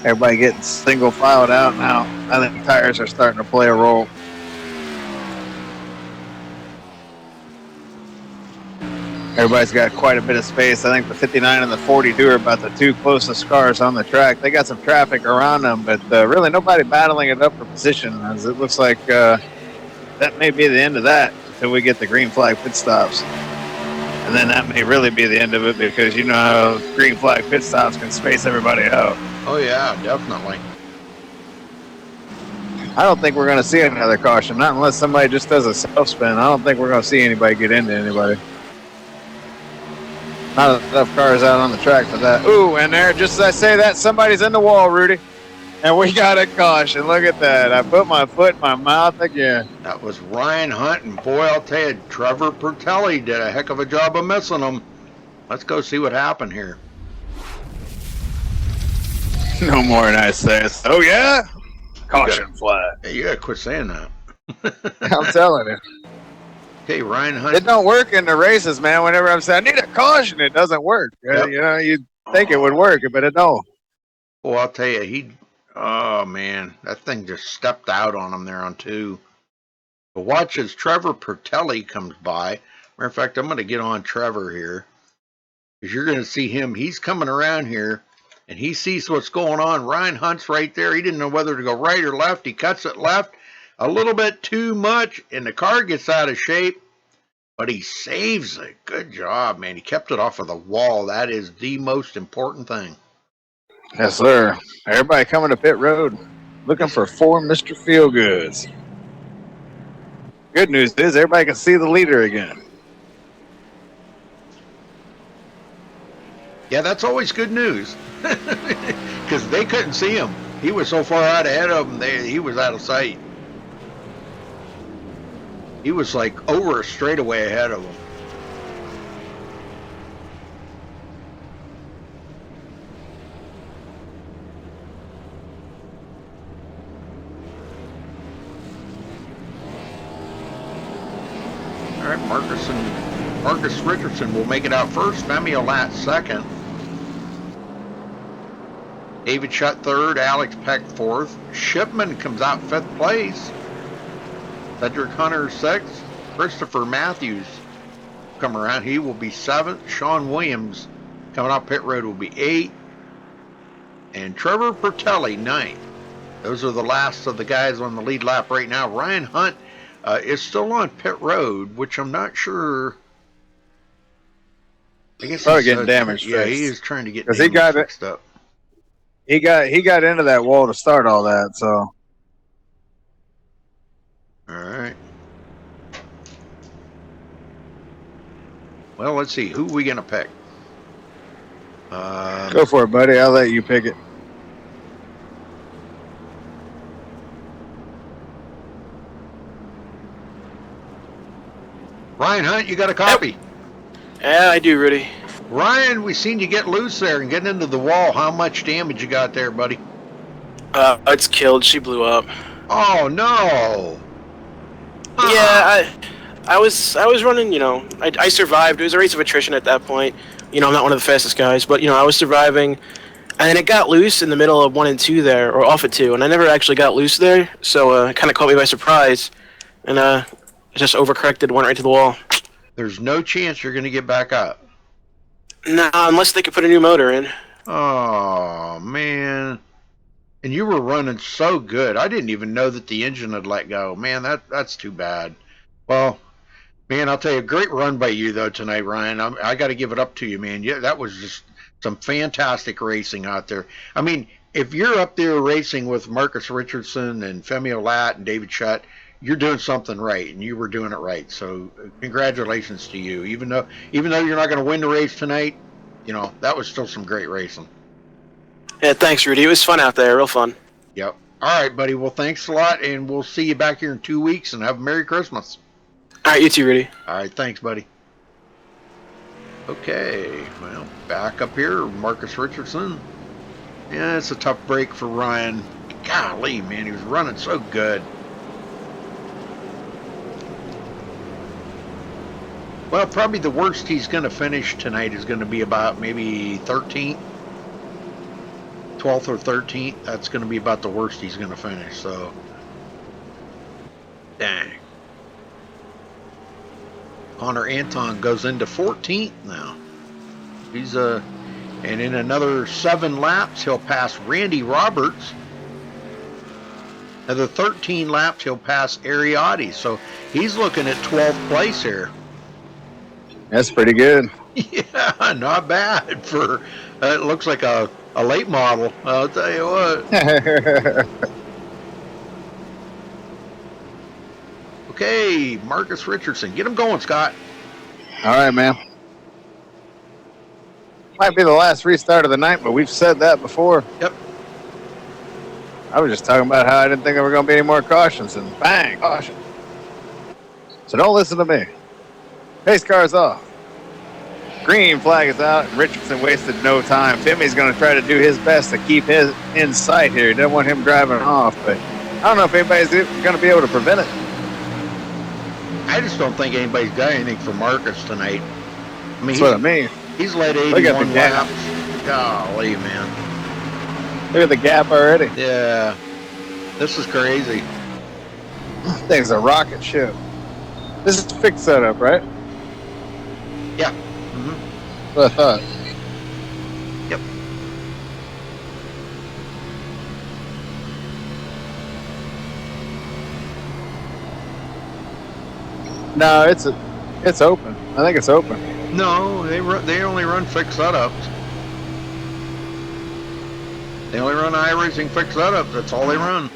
Everybody getting single filed out now. I think tires are starting to play a role. Everybody's got quite a bit of space. I think the 59 and the 42 are about the 2 closest cars on the track. They got some traffic around them, but really nobody battling it up for position. As it looks like that may be the end of that until we get the green flag pit stops. And then that may really be the end of it, because you know how green flag pit stops can space everybody out. Oh, yeah, definitely. I don't think we're going to see another caution, not unless somebody just does a self-spin. I don't think we're going to see anybody get into anybody. Not enough cars out on the track for that. Ooh, and there, just as I say that, somebody's in the wall, Rudy. And we got a caution. Look at that. I put my foot in my mouth again. That was Ryan Hunt, and boy, I'll tell you, Trevor Pertelli did a heck of a job of missing him. Let's go see what happened here. No more than I say. Oh, yeah? Caution flag. Hey, you gotta quit saying that. I'm telling you. Okay, Ryan Hunt. It don't work in the races, man. Whenever I'm saying, I need a caution, it doesn't work. Yep. You know, you think it would work, but it don't. Well, I'll tell you, oh, man, that thing just stepped out on him there on 2. But watch as Trevor Pertelli comes by. Matter of fact, I'm going to get on Trevor here, because you're going to see him. He's coming around here, and he sees what's going on. Ryan Hunt's right there. He didn't know whether to go right or left. He cuts it left a little bit too much, and the car gets out of shape, but he saves it. Good job, man. He kept it off of the wall. That is the most important thing. Yes, sir. Everybody coming to pit road, looking for 4 Mr. Feelgoods. Good news is everybody can see the leader again. Yeah, that's always good news, because they couldn't see him. He was so far out ahead of them, he was out of sight. He was like over a straightaway ahead of them. Marcus Richardson will make it out first. Femi Olat second. David Shutt third. Alex Peck fourth. Shipman comes out fifth place. Cedric Hunter sixth. Christopher Matthews come around. He will be seventh. Sean Williams coming off pit road will be eighth. And Trevor Pertelli ninth. Those are the last of the guys on the lead lap right now. Ryan Hunt is still on pit road, which I'm not sure. I guess probably he's getting damaged. Yeah, fixed. he is trying to get because damage fixed up. He got into that wall to start all that. So All right. Well, let's see. Who are we gonna pick? go for it, buddy. I'll let you pick it. Ryan Hunt, you got a copy? Yeah, I do, Rudy. Ryan, we seen you get loose there and getting into the wall. How much damage you got there, buddy? It's killed. She blew up. Oh no! Yeah, I was running. You know, I survived. It was a race of attrition at that point. You know, I'm not one of the fastest guys, but you know, I was surviving, and then it got loose in the middle of 1 and 2 there, or off at 2, and I never actually got loose there, so it kind of caught me by surprise, and I just overcorrected, went right to the wall. There's no chance you're going to get back up. Nah, unless they could put a new motor in. Oh man! And you were running so good. I didn't even know that the engine had let go. Man, that's too bad. Well, man, I'll tell you, great run by you though tonight, Ryan. I got to give it up to you, man. Yeah, that was just some fantastic racing out there. I mean, if you're up there racing with Marcus Richardson and Femi Olat and David Shutt, you're doing something right, and you were doing it right. So congratulations to you. Even though you're not going to win the race tonight, you know, that was still some great racing. Yeah, thanks, Rudy. It was fun out there, real fun. Yep. All right, buddy. Well, thanks a lot, and we'll see you back here in 2 weeks, and have a Merry Christmas. All right, you too, Rudy. All right, thanks, buddy. Okay, well, back up here, Marcus Richardson. Yeah, it's a tough break for Ryan. Golly, man, he was running so good. Well, probably the worst he's going to finish tonight is going to be about maybe 13th, 12th or 13th. That's going to be about the worst he's going to finish, so. Dang. Connor Anton goes into 14th now. He's and in another 7 laps, he'll pass Randy Roberts. Another 13 laps, he'll pass Ariotti. So he's looking at 12th place here. That's pretty good. Yeah, not bad for, it looks like a late model, I'll tell you what. Okay, Marcus Richardson. Get him going, Scott. All right, man. Might be the last restart of the night, but we've said that before. Yep. I was just talking about how I didn't think there were going to be any more cautions, and bang, caution. So don't listen to me. Pace car's off. Green flag is out, and Richardson wasted no time. Timmy's going to try to do his best to keep his in sight here. He doesn't want him driving off, but I don't know if anybody's going to be able to prevent it. I just don't think anybody's got anything for Marcus tonight. I mean, That's what I mean. He's led Look at 81 the gap. laps. Golly, man. Look at the gap already. Yeah. This is crazy. Thing's a rocket ship. This is a fixed setup, right? Yeah. That's what I thought. Yep. No, it's open. I think it's open. No, they only run fixed setups. They only run iRacing fixed setups. That's all they run.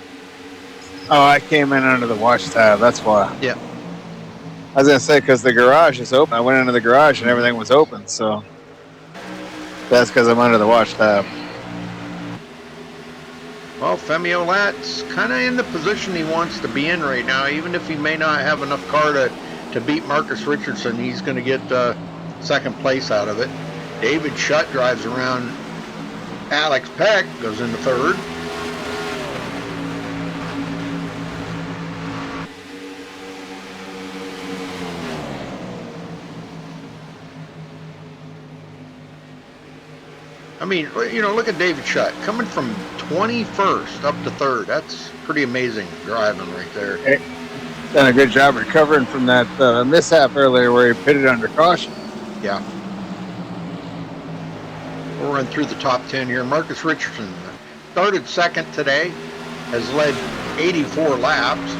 Oh, I came in under the watch tab. That's why. Yeah. I was gonna say because the garage is open. I went into the garage and everything was open, so that's because I'm under the watch tab. Well, Femi Olat's kind of in the position he wants to be in right now. Even if he may not have enough car to beat Marcus Richardson, he's going to get second place out of it. David Shutt drives around Alex Peck, goes into third. I mean, look at David Shutt coming from 21st up to 3rd. That's pretty amazing driving right there. Done a good job recovering from that mishap earlier where he pitted under caution. Yeah. We'll run through the top 10 here. Marcus Richardson started 2nd today, has led 84 laps,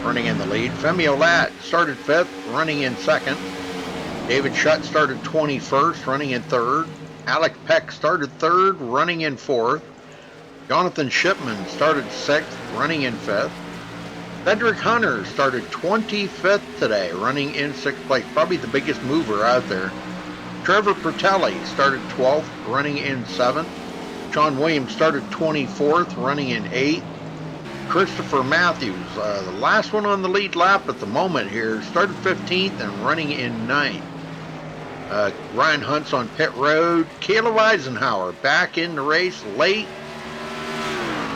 running in the lead. Femi Olat started 5th, running in 2nd. David Shutt started 21st, running in 3rd. Alec Peck started 3rd, running in 4th. Jonathan Shipman started 6th, running in 5th. Cedric Hunter started 25th today, running in 6th place. Probably the biggest mover out there. Trevor Pertelli started 12th, running in 7th. Sean Williams started 24th, running in 8th. Christopher Matthews, the last one on the lead lap at the moment here, started 15th and running in 9th. Ryan Hunt's on pit road. Caleb Eisenhower back in the race late.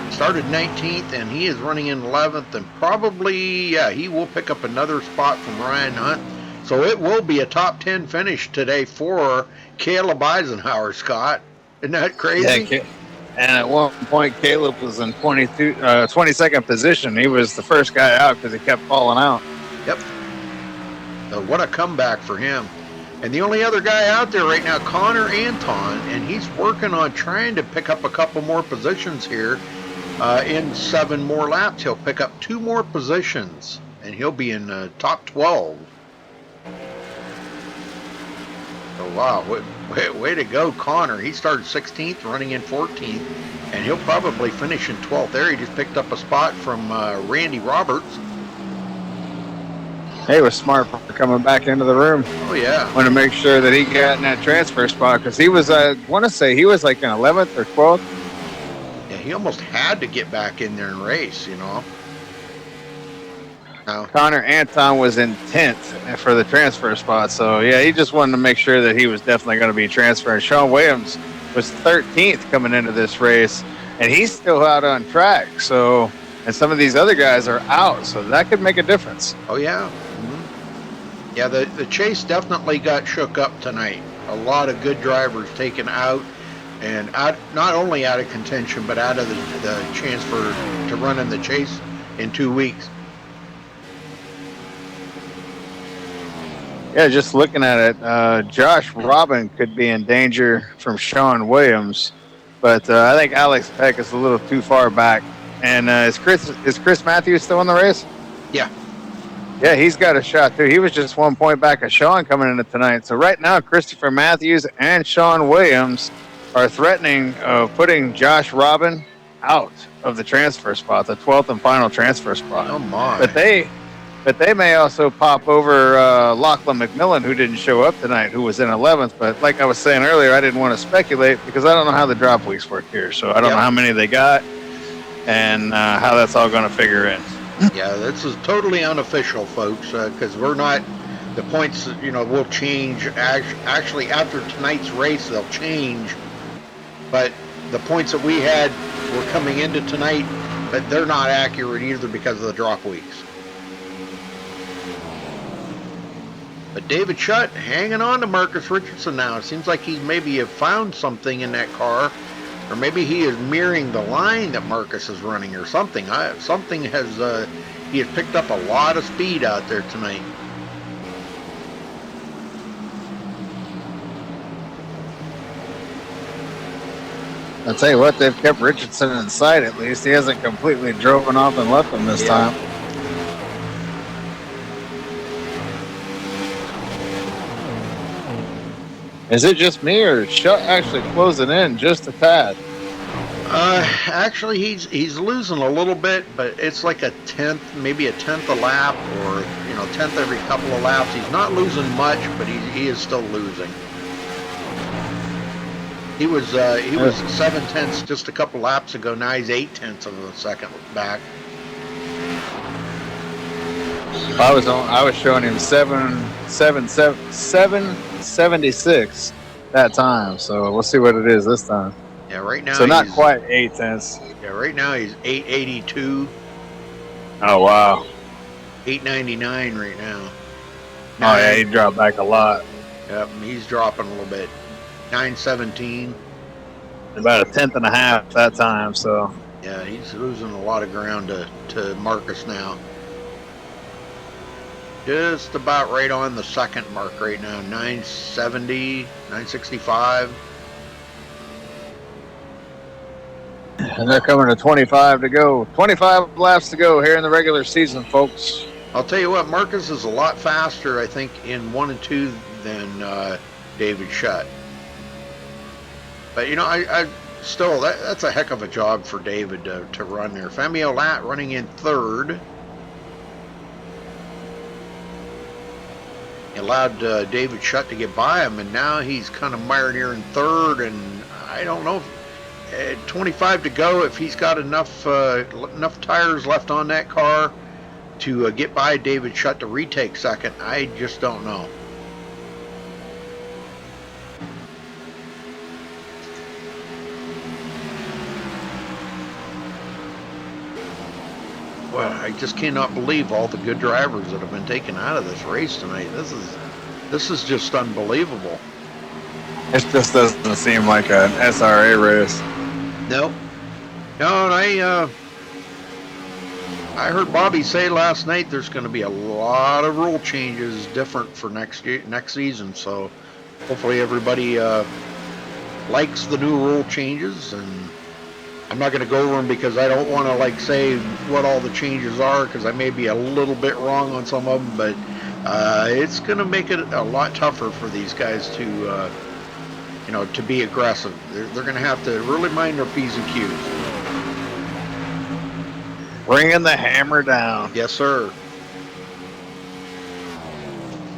Started 19th and he is running in 11th, and probably, he will pick up another spot from Ryan Hunt. So it will be a top 10 finish today for Caleb Eisenhower, Scott. Isn't that crazy? Yeah, and at one point, Caleb was in 22nd position. He was the first guy out because he kept falling out. Yep. So what a comeback for him. And the only other guy out there right now, Connor Anton, and he's working on trying to pick up a couple more positions here. In 7 more laps, he'll pick up 2 more positions, and he'll be in the top 12. Oh, wow. Way to go, Connor. He started 16th, running in 14th, and he'll probably finish in 12th there. He just picked up a spot from Randy Roberts. He was smart for coming back into the room. Oh, yeah. Want to make sure that he got in that transfer spot because he was, I want to say, he was like in 11th or 12th. Yeah, he almost had to get back in there and race, Now, Connor Anton was in 10th for the transfer spot. So, yeah, he just wanted to make sure that he was definitely going to be transferring. Sean Williams was 13th coming into this race, and he's still out on track. So, and some of these other guys are out, so that could make a difference. Oh, yeah. Yeah, the chase definitely got shook up tonight. A lot of good drivers taken out, and not only out of contention, but out of the chance to run in the chase in 2 weeks. Yeah, just looking at it, Josh Robin could be in danger from Sean Williams, but I think Alex Peck is a little too far back. And is Chris Matthews still in the race? Yeah. Yeah, he's got a shot too. He was just 1 point back of Sean coming into tonight. So right now, Christopher Matthews and Sean Williams are threatening putting Josh Robin out of the transfer spot, the 12th and final transfer spot. Oh my! But they may also pop over Lachlan McMillan, who didn't show up tonight, who was in 11th. But like I was saying earlier, I didn't want to speculate because I don't know how the drop weeks work here. So I don't know how many they got and how that's all going to figure in. Yeah, this is totally unofficial, folks, because we're not, the points, will change. Actually, after tonight's race, they'll change. But the points that we had were coming into tonight, but they're not accurate either because of the drop weeks. But David Shutt hanging on to Marcus Richardson now. It seems like he maybe have found something in that car, or maybe he is mirroring the line that Marcus is running or something. He has picked up a lot of speed out there tonight. I'll tell you what, they've kept Richardson in sight at least. He hasn't completely driven off and left them this time. Is it just me, or is Shutt actually closing in just a tad? Actually, he's losing a little bit, but it's like a tenth, maybe a tenth a lap, or 10th every couple of laps. He's not losing much, but he is still losing. He was 7/10 just a couple laps ago. Now he's 8/10 of a second back. I was showing him 776 that time. So we'll see what it is this time. Yeah, right now. So not quite 8/10. Yeah, right now he's 882. Oh wow. 899 right now. Oh yeah, he dropped back a lot. Yep, he's dropping a little bit. 917. about a 1/10.5 that time. So Yeah, he's losing a lot of ground to Marcus now. Just about right on the second mark right now, 970, 965. And they're coming to 25 to go. 25 laps to go here in the regular season, folks. I'll tell you what, Marcus is a lot faster, I think, in 1 and 2 than David Shutt. But, you know, I still, that's a heck of a job for David to run there. Femi Olat running in third. He allowed David Shutt to get by him, and now he's kind of mired here in third, and I don't know if 25 to go, if he's got enough tires left on that car to get by David Shutt to retake second. I just don't know. Well, I just cannot believe all the good drivers that have been taken out of this race tonight. This is just unbelievable. It just doesn't seem like an SRA race. Nope. No, and I heard Bobby say last night there's going to be a lot of rule changes different for next season. So hopefully everybody likes the new rule changes, and I'm not going to go over them because I don't want to say what all the changes are, because I may be a little bit wrong on some of them, but it's going to make it a lot tougher for these guys to to be aggressive. They're going to have to really mind their P's and Q's. Bringing the hammer down. Yes, sir.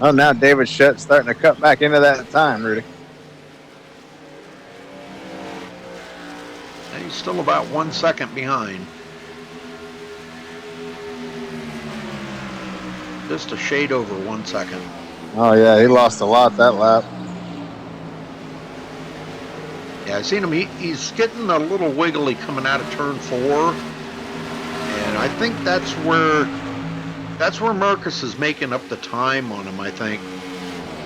Oh, now David Shutt starting to cut back into that time, Rudy. And he's still about 1 second behind. Just a shade over 1 second. Oh, yeah, he lost a lot that lap. Yeah, I've seen him. He's getting a little wiggly coming out of turn 4. And I think that's where Marcus is making up the time on him, I think,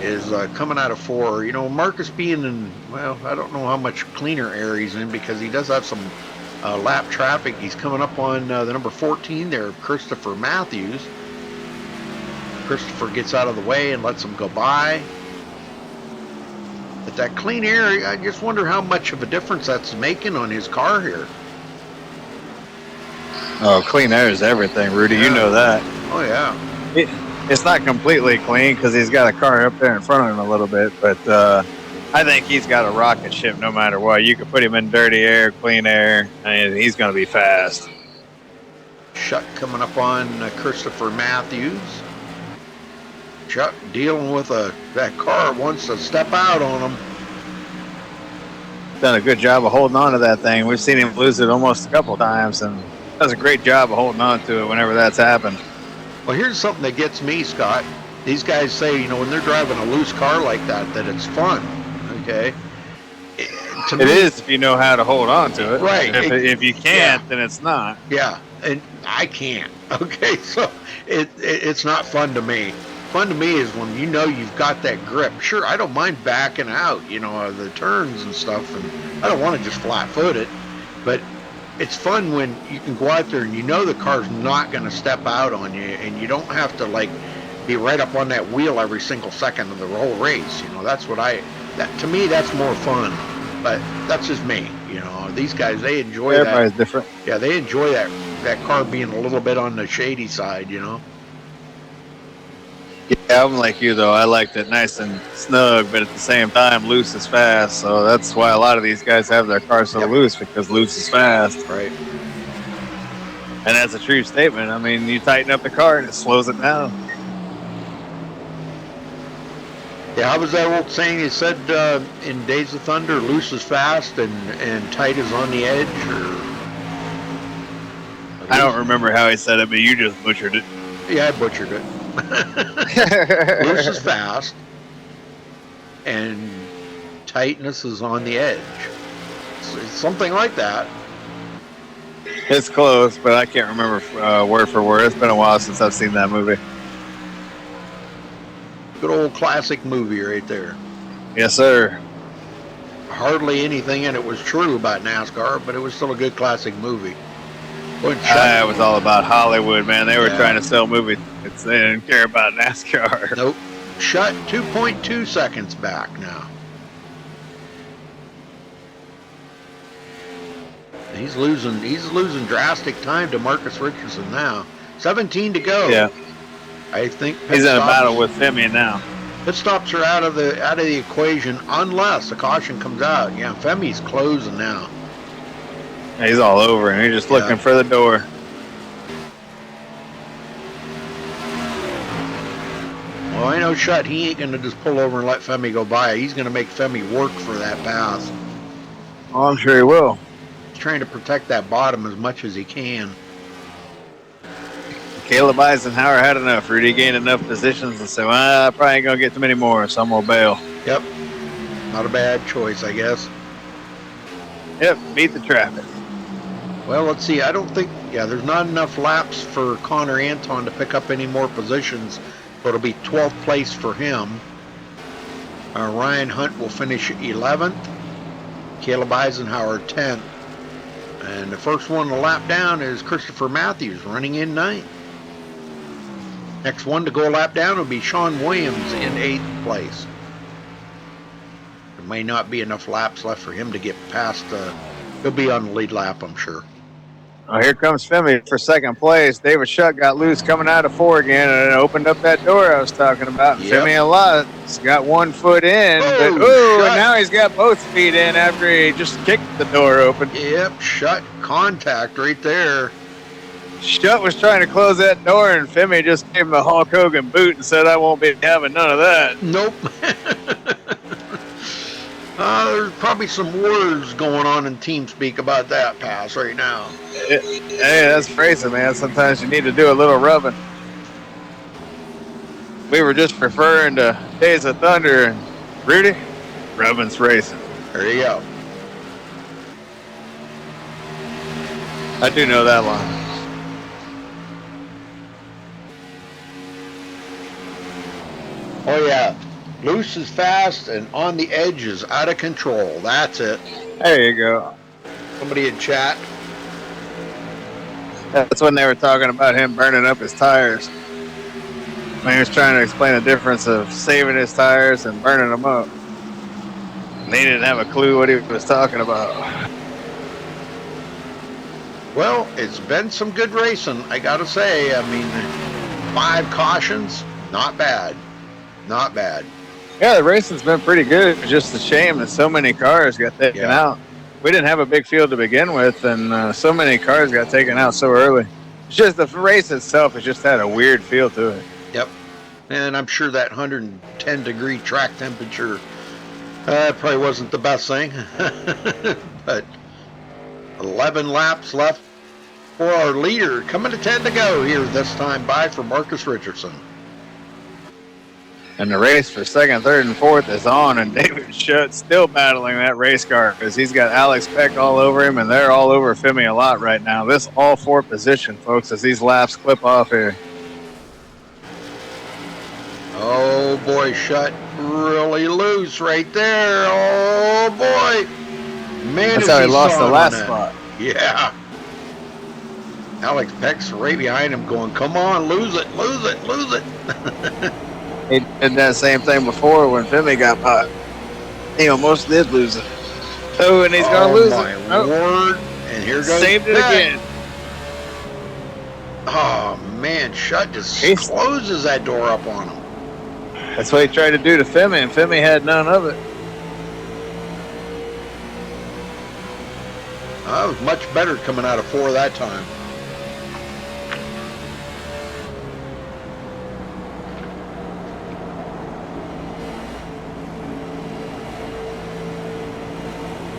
is coming out of 4. You know, Marcus being in, well, I don't know how much cleaner air he's in, because he does have some lap traffic. He's coming up on the number 14 there, Christopher Matthews. Christopher gets out of the way and lets him go by. But that clean air, I just wonder how much of a difference that's making on his car here. Oh, clean air is everything, Rudy. Yeah. You know that. Oh, yeah. It's not completely clean because he's got a car up there in front of him a little bit, but I think he's got a rocket ship no matter what. You could put him in dirty air, clean air, and he's going to be fast. Shutt coming up on Christopher Matthews. Shutt dealing with that car wants to step out on him. Done a good job of holding on to that thing. We've seen him lose it almost a couple times, and does a great job of holding on to it whenever that's happened. Well, here's something that gets me, Scott. These guys say, you know, when they're driving a loose car like that it's fun. Okay? It is if you know how to hold on to it. Right. If you can't, then it's not. Yeah, and I can't. Okay, so it's not fun to me. Fun to me is when you know you've got that grip. Sure, I don't mind backing out, you know, the turns and stuff, and I don't want to just flat-foot it, but it's fun when you can go out there and you know the car's not going to step out on you, and you don't have to be right up on that wheel every single second of the whole race. You know, that's what to me, that's more fun. But that's just me. You know, these guys, they enjoy that. Everybody's different. Yeah, they enjoy that car being a little bit on the shady side. You know. Yeah, I'm like you though. I liked it nice and snug, but at the same time, loose is fast. So that's why a lot of these guys have their cars so loose, because loose is fast. Right. And that's a true statement. I mean, you tighten up the car and it slows it down. Yeah, how was that old saying? He said in Days of Thunder, loose is fast and tight is on the edge. I don't remember how he said it, but you just butchered it. Yeah, I butchered it. Loose is fast, and tightness is on the edge. It's something like that. It's close, but I can't remember word for word. It's been a while since I've seen that movie. Good old classic movie right there. Yes, sir. hardly anything in it was true about NASCAR, but it was still a good classic movie. It was all about Hollywood, man. They were trying to sell movies. They didn't care about NASCAR. Nope. Shut 2.2 seconds back now. He's losing drastic time to Marcus Richardson now. 17 to go. Yeah. I think he's in a battle with Femi now. Pit stops are out of the equation unless a caution comes out. Yeah, Femi's closing now. He's all over and he's just looking for the door. Well, I know Shut, he ain't gonna just pull over and let Femi go by. He's gonna make Femi work for that pass. Oh, I'm sure he will. He's trying to protect that bottom as much as he can. Caleb Eisenhower had enough. Rudy gained enough positions and said, well, I probably ain't gonna get too many more, so I'm gonna bail. Yep. Not a bad choice, I guess. Yep, beat the traffic. Well, let's see. I don't think, there's not enough laps for Connor Anton to pick up any more positions. So it'll be 12th place for him. Ryan Hunt will finish 11th. Caleb Eisenhower 10th. And the first one to lap down is Christopher Matthews running in 9th. Next one to go a lap down will be Sean Williams in 8th place. There may not be enough laps left for him to get past. He'll be on the lead lap, I'm sure. Oh, here comes Femi for second place. David Shutt got loose coming out of 4 again and it opened up that door I was talking about. Yep. Femi Alot's got 1 foot in, and now he's got both feet in after he just kicked the door open. Yep, Shutt contact right there. Shutt was trying to close that door and Femi just gave him a Hulk Hogan boot and said, I won't be having none of that. Nope. There's probably some words going on in TeamSpeak about that pass right now. Hey, that's crazy, man. Sometimes you need to do a little rubbing. We were just referring to Days of Thunder and Rudy, rubbing's racing. There you go. I do know that line. Oh, yeah. Loose is fast and on the edge is out of control. That's it. There you go. Somebody in chat. That's when they were talking about him burning up his tires. When he was trying to explain the difference of saving his tires and burning them up. And they didn't have a clue what he was talking about. Well, it's been some good racing, I gotta say. I mean, 5 cautions, not bad. Not bad. Yeah, the racing's been pretty good. It's just a shame that so many cars got taken out. We didn't have a big field to begin with, and so many cars got taken out so early. It's just the race itself has just had a weird feel to it. Yep. And I'm sure that 110-degree track temperature probably wasn't the best thing. But 11 laps left for our leader. Coming to 10 to go here this time by for Marcus Richardson. And the race for 2nd, 3rd, and 4th is on, and David Shutt still battling that race car because he's got Alex Peck all over him, and they're all over Femi a lot right now. This all 4 position, folks, as these laps clip off here. Oh, boy, Shutt really loose right there. Oh, boy. Man, that's how he lost the last spot. Yeah. Alex Peck's right behind him going, come on, lose it, lose it, lose it. He did that same thing before when Femi got caught. He almost did lose it. Oh, and he's going to lose it. Oh, my word. And here goes saved it again. Oh, man. Shutt just closes that door up on him. That's what he tried to do to Femi, and Femi had none of it. That was much better coming out of 4 that time.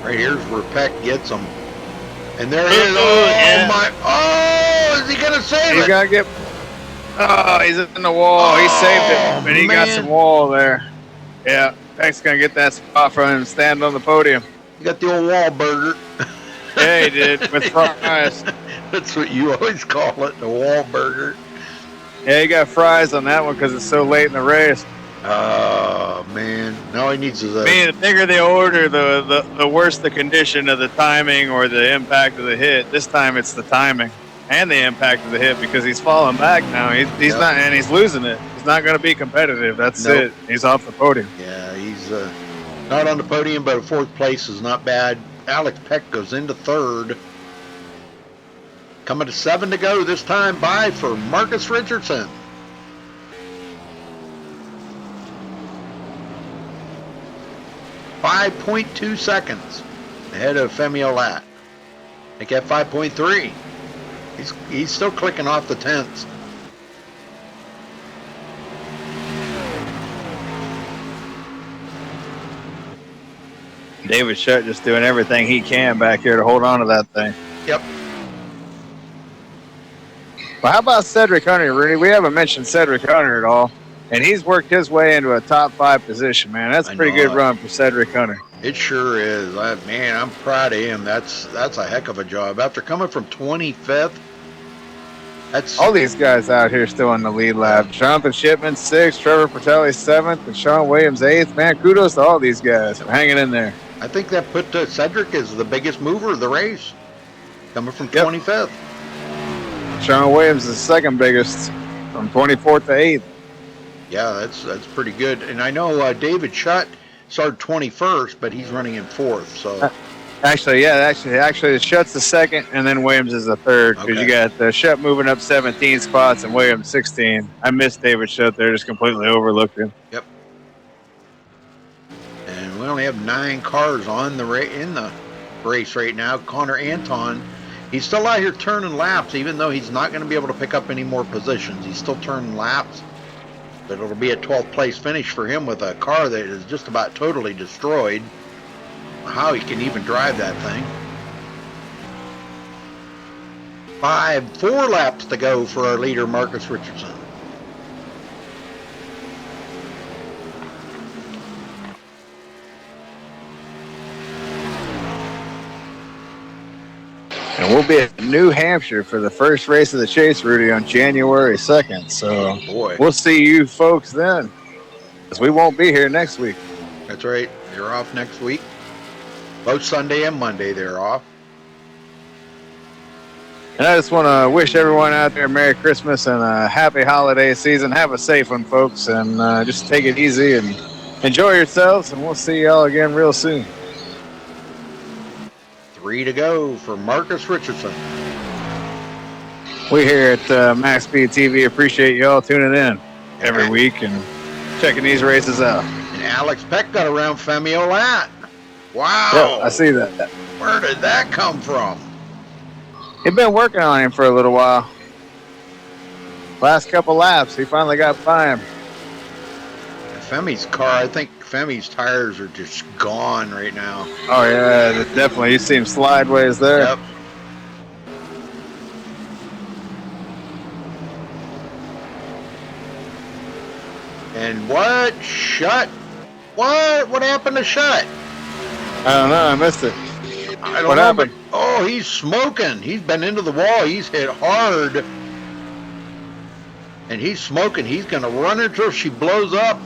Right here's where Peck gets him. And there he is. Oh, my. Oh, is he going to save it? He's going to get. Oh, he's in the wall. He saved it, but he got some wall there. Yeah, Peck's going to get that spot for him and stand on the podium. You got the old wall burger. Yeah, he did, with fries. That's what you always call it, the wall burger. Yeah, he got fries on that one because it's so late in the race. Oh man, now he needs his. I mean, the bigger the order, the worse the condition of the timing or the impact of the hit. This time it's the timing and the impact of the hit because he's falling back now. He's not, and he's losing it. He's not going to be competitive. That's it. He's off the podium. Yeah, he's not on the podium, but fourth place is not bad. Alex Peck goes into third. Coming to 7 to go this time by for Marcus Richardson. .2 seconds ahead of Femi Olat. They get 5.3. He's still clicking off the tenths. David Shutt just doing everything he can back here to hold on to that thing. Yep. Well, how about Cedric Hunter, Rudy? We haven't mentioned Cedric Hunter at all. And he's worked his way into a top 5 position, man. That's a pretty good run for Cedric Hunter. It sure is. Man, I'm proud of him. That's a heck of a job. After coming from 25th, that's all these guys out here still in the lead lap. Jonathan Shipman 6th, Trevor Fratelli 7th, and Sean Williams 8th. Man, kudos to all these guys for hanging in there. I think that put Cedric as the biggest mover of the race, coming from 25th. Sean Williams is second biggest, from 24th to 8th. Yeah, that's pretty good. And I know David Shutt started 21st, but he's running in 4th. So actually, the Shutt's the second, and then Williams is the third because you got Shutt moving up 17 spots and Williams 16. I missed David Shutt there, just completely overlooked him. Yep. And we only have 9 cars on the in the race right now. Connor Anton, he's still out here turning laps, even though he's not going to be able to pick up any more positions. He's still turning laps. But it'll be a 12th place finish for him with a car that is just about totally destroyed. How he can even drive that thing. 4 laps to go for our leader, Marcus Richardson. And we'll be at New Hampshire for the first race of the chase, Rudy, on January 2nd. So we'll see you folks then, because we won't be here next week. That's right. You're off next week. Both Sunday and Monday they're off. And I just want to wish everyone out there Merry Christmas and a happy holiday season. Have a safe one, folks, and just take it easy and enjoy yourselves. And we'll see y'all again real soon. 3 to go for Marcus Richardson. We here at MaxSpeedTV appreciate y'all tuning in every week and checking these races out. And Alex Peck got around Femi Olat. Wow. Yeah, I see that. Where did that come from? He'd been working on him for a little while. Last couple laps, he finally got by him. Femi's car, I think Femi's tires are just gone right now. Oh, yeah, definitely. You see him slideways there. Yep. And what? Shutt? What happened to Shutt? I don't know. I missed it. What happened? Oh, he's smoking. He's been into the wall. He's hit hard. And he's smoking. He's going to run her until she blows up.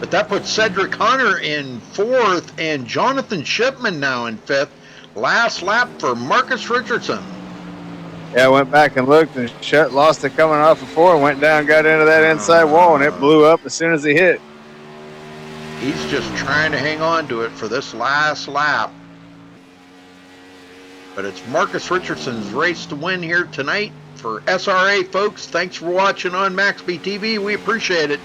But that puts Cedric Hunter in 4th and Jonathan Shipman now in 5th. Last lap for Marcus Richardson. Yeah, I went back and looked, and Shutt lost it coming off of 4, went down, got into that inside wall, and it blew up as soon as he hit. He's just trying to hang on to it for this last lap. But it's Marcus Richardson's race to win here tonight for SRA, folks. Thanks for watching on MaxSpeedTV. We appreciate it.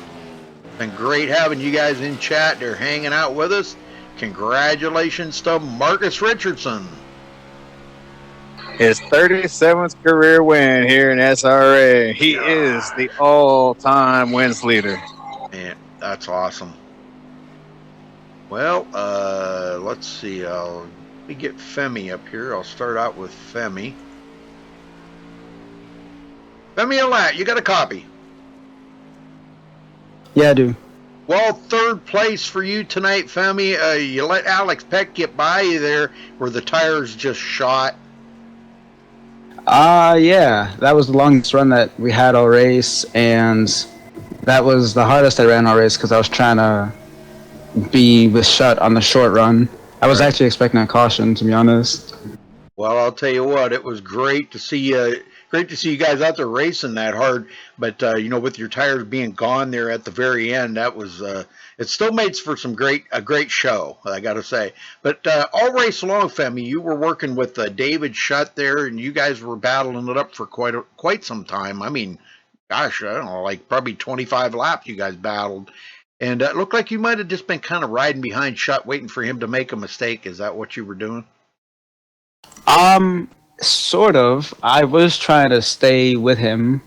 Been great having you guys in chat. They're hanging out with us. Congratulations to Marcus Richardson. His 37th career win here in SRA. He is the all-time wins leader. Man, that's awesome. Well, let's see. Let me get Femi up here. I'll start out with Femi. Femi Olat, you got a copy? Yeah, I do. Well, 3rd place for you tonight, Femi. You let Alex Peck get by you there where the tires just shot. Yeah, that was the longest run that we had all race, and that was the hardest I ran all race because I was trying to be with Shut on the short run. I was actually expecting a caution, to be honest. Well, I'll tell you what, it was great to see you. Great to see you guys out there racing that hard, but with your tires being gone there at the very end, that was it. Still made for a great show, I got to say. But all race long, Femi, you were working with David Shutt there, and you guys were battling it up for quite some time. I mean, gosh, I don't know, like probably 25 laps you guys battled, and it looked like you might have just been kind of riding behind Shutt, waiting for him to make a mistake. Is that what you were doing? Sort of. I was trying to stay with him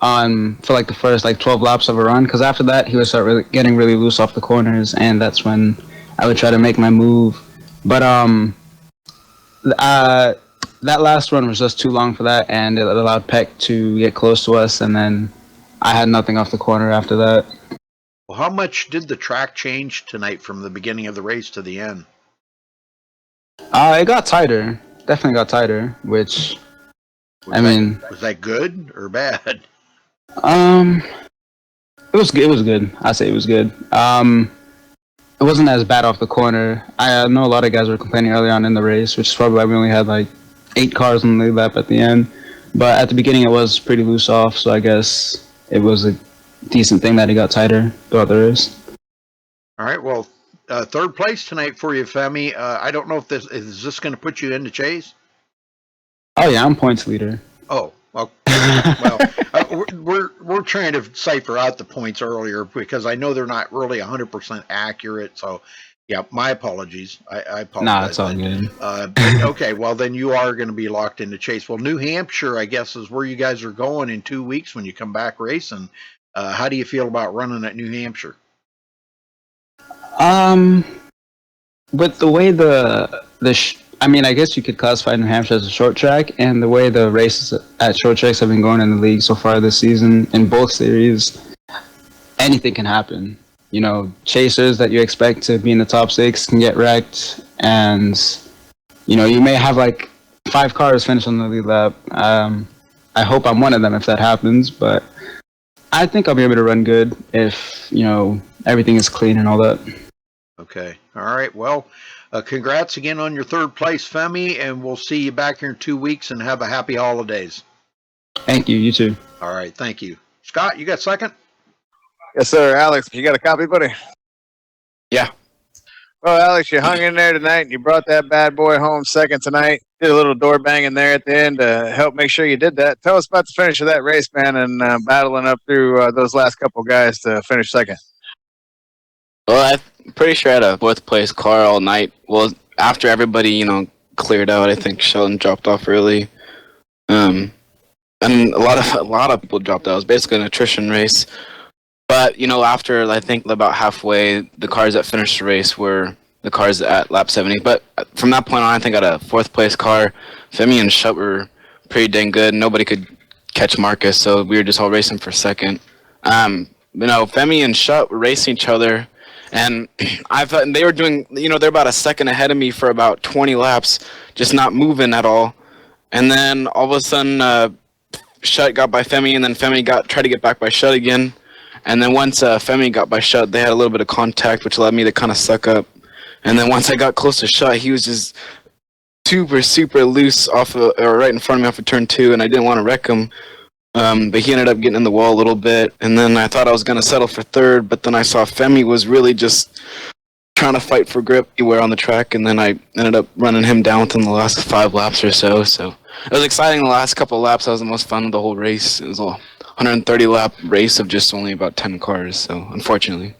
for like the first 12 laps of a run, because after that he would start getting really loose off the corners, and that's when I would try to make my move. But that last run was just too long for that, and it allowed Peck to get close to us, and then I had nothing off the corner after that. Well, how much did the track change tonight from the beginning of the race to the end? It got tighter. Definitely got tighter, which was that good or bad? It was good. I say it was good. It wasn't as bad off the corner. I know a lot of guys were complaining early on in the race, which is probably why we only had 8 cars on the lead lap at the end. But at the beginning it was pretty loose off, so I guess it was a decent thing that it got tighter throughout the race. All right, well, third place tonight for you, Femi. I don't know if this is going to put you in the chase. Oh yeah, I'm points leader. Oh, well, we're trying to cipher out the points earlier because I know they're not really 100% accurate. So, yeah, my apologies. I apologize. Nah, it's all good. But, okay, well then you are going to be locked in the chase. Well, New Hampshire, I guess, is where you guys are going in 2 weeks when you come back racing. How do you feel about running at New Hampshire? With the way I guess you could classify New Hampshire as a short track, and the way the races at short tracks have been going in the league so far this season in both series, anything can happen. Chasers that you expect to be in the top 6 can get wrecked, and you may have 5 cars finish on the lead lap. I hope I'm one of them if that happens, but I think I'll be able to run good if everything is clean and all that. Okay. All right. Well, congrats again on your third place, Femi, and we'll see you back here in 2 weeks, and have a happy holidays. Thank you. You too. All right. Thank you. Scott, you got second? Yes, sir. Alex, you got a copy, buddy? Yeah. Well, Alex, you hung in there tonight, and you brought that bad boy home second tonight. Did a little door banging there at the end to help make sure you did that. Tell us about the finish of that race, man, and battling up through those last couple guys to finish second. Well, I'm pretty sure I had a 4th place car all night. Well, after everybody, cleared out, I think Sheldon dropped off early. And a lot of people dropped out. It was basically an attrition race. But, after I think about halfway, the cars that finished the race were the cars at lap 70. But from that point on, I think I got a 4th place car. Femi and Shutt were pretty dang good. Nobody could catch Marcus, so we were just all racing for second. Femi and Shutt were racing each other. And I thought they were doing, they're about a second ahead of me for about 20 laps, just not moving at all. And then all of a sudden, Shutt got by Femi, and then Femi tried to get back by Shutt again. And then once Femi got by Shutt, they had a little bit of contact, which led me to kind of suck up. And then once I got close to Shutt, he was just super loose right in front of me off of turn 2, and I didn't want to wreck him. But he ended up getting in the wall a little bit, and then I thought I was going to settle for 3rd, but then I saw Femi was really just trying to fight for grip anywhere on the track, and then I ended up running him down within the last 5 laps or so. So it was exciting the last couple of laps. That was the most fun of the whole race. It was a 130 lap race of just only about 10 cars, so unfortunately.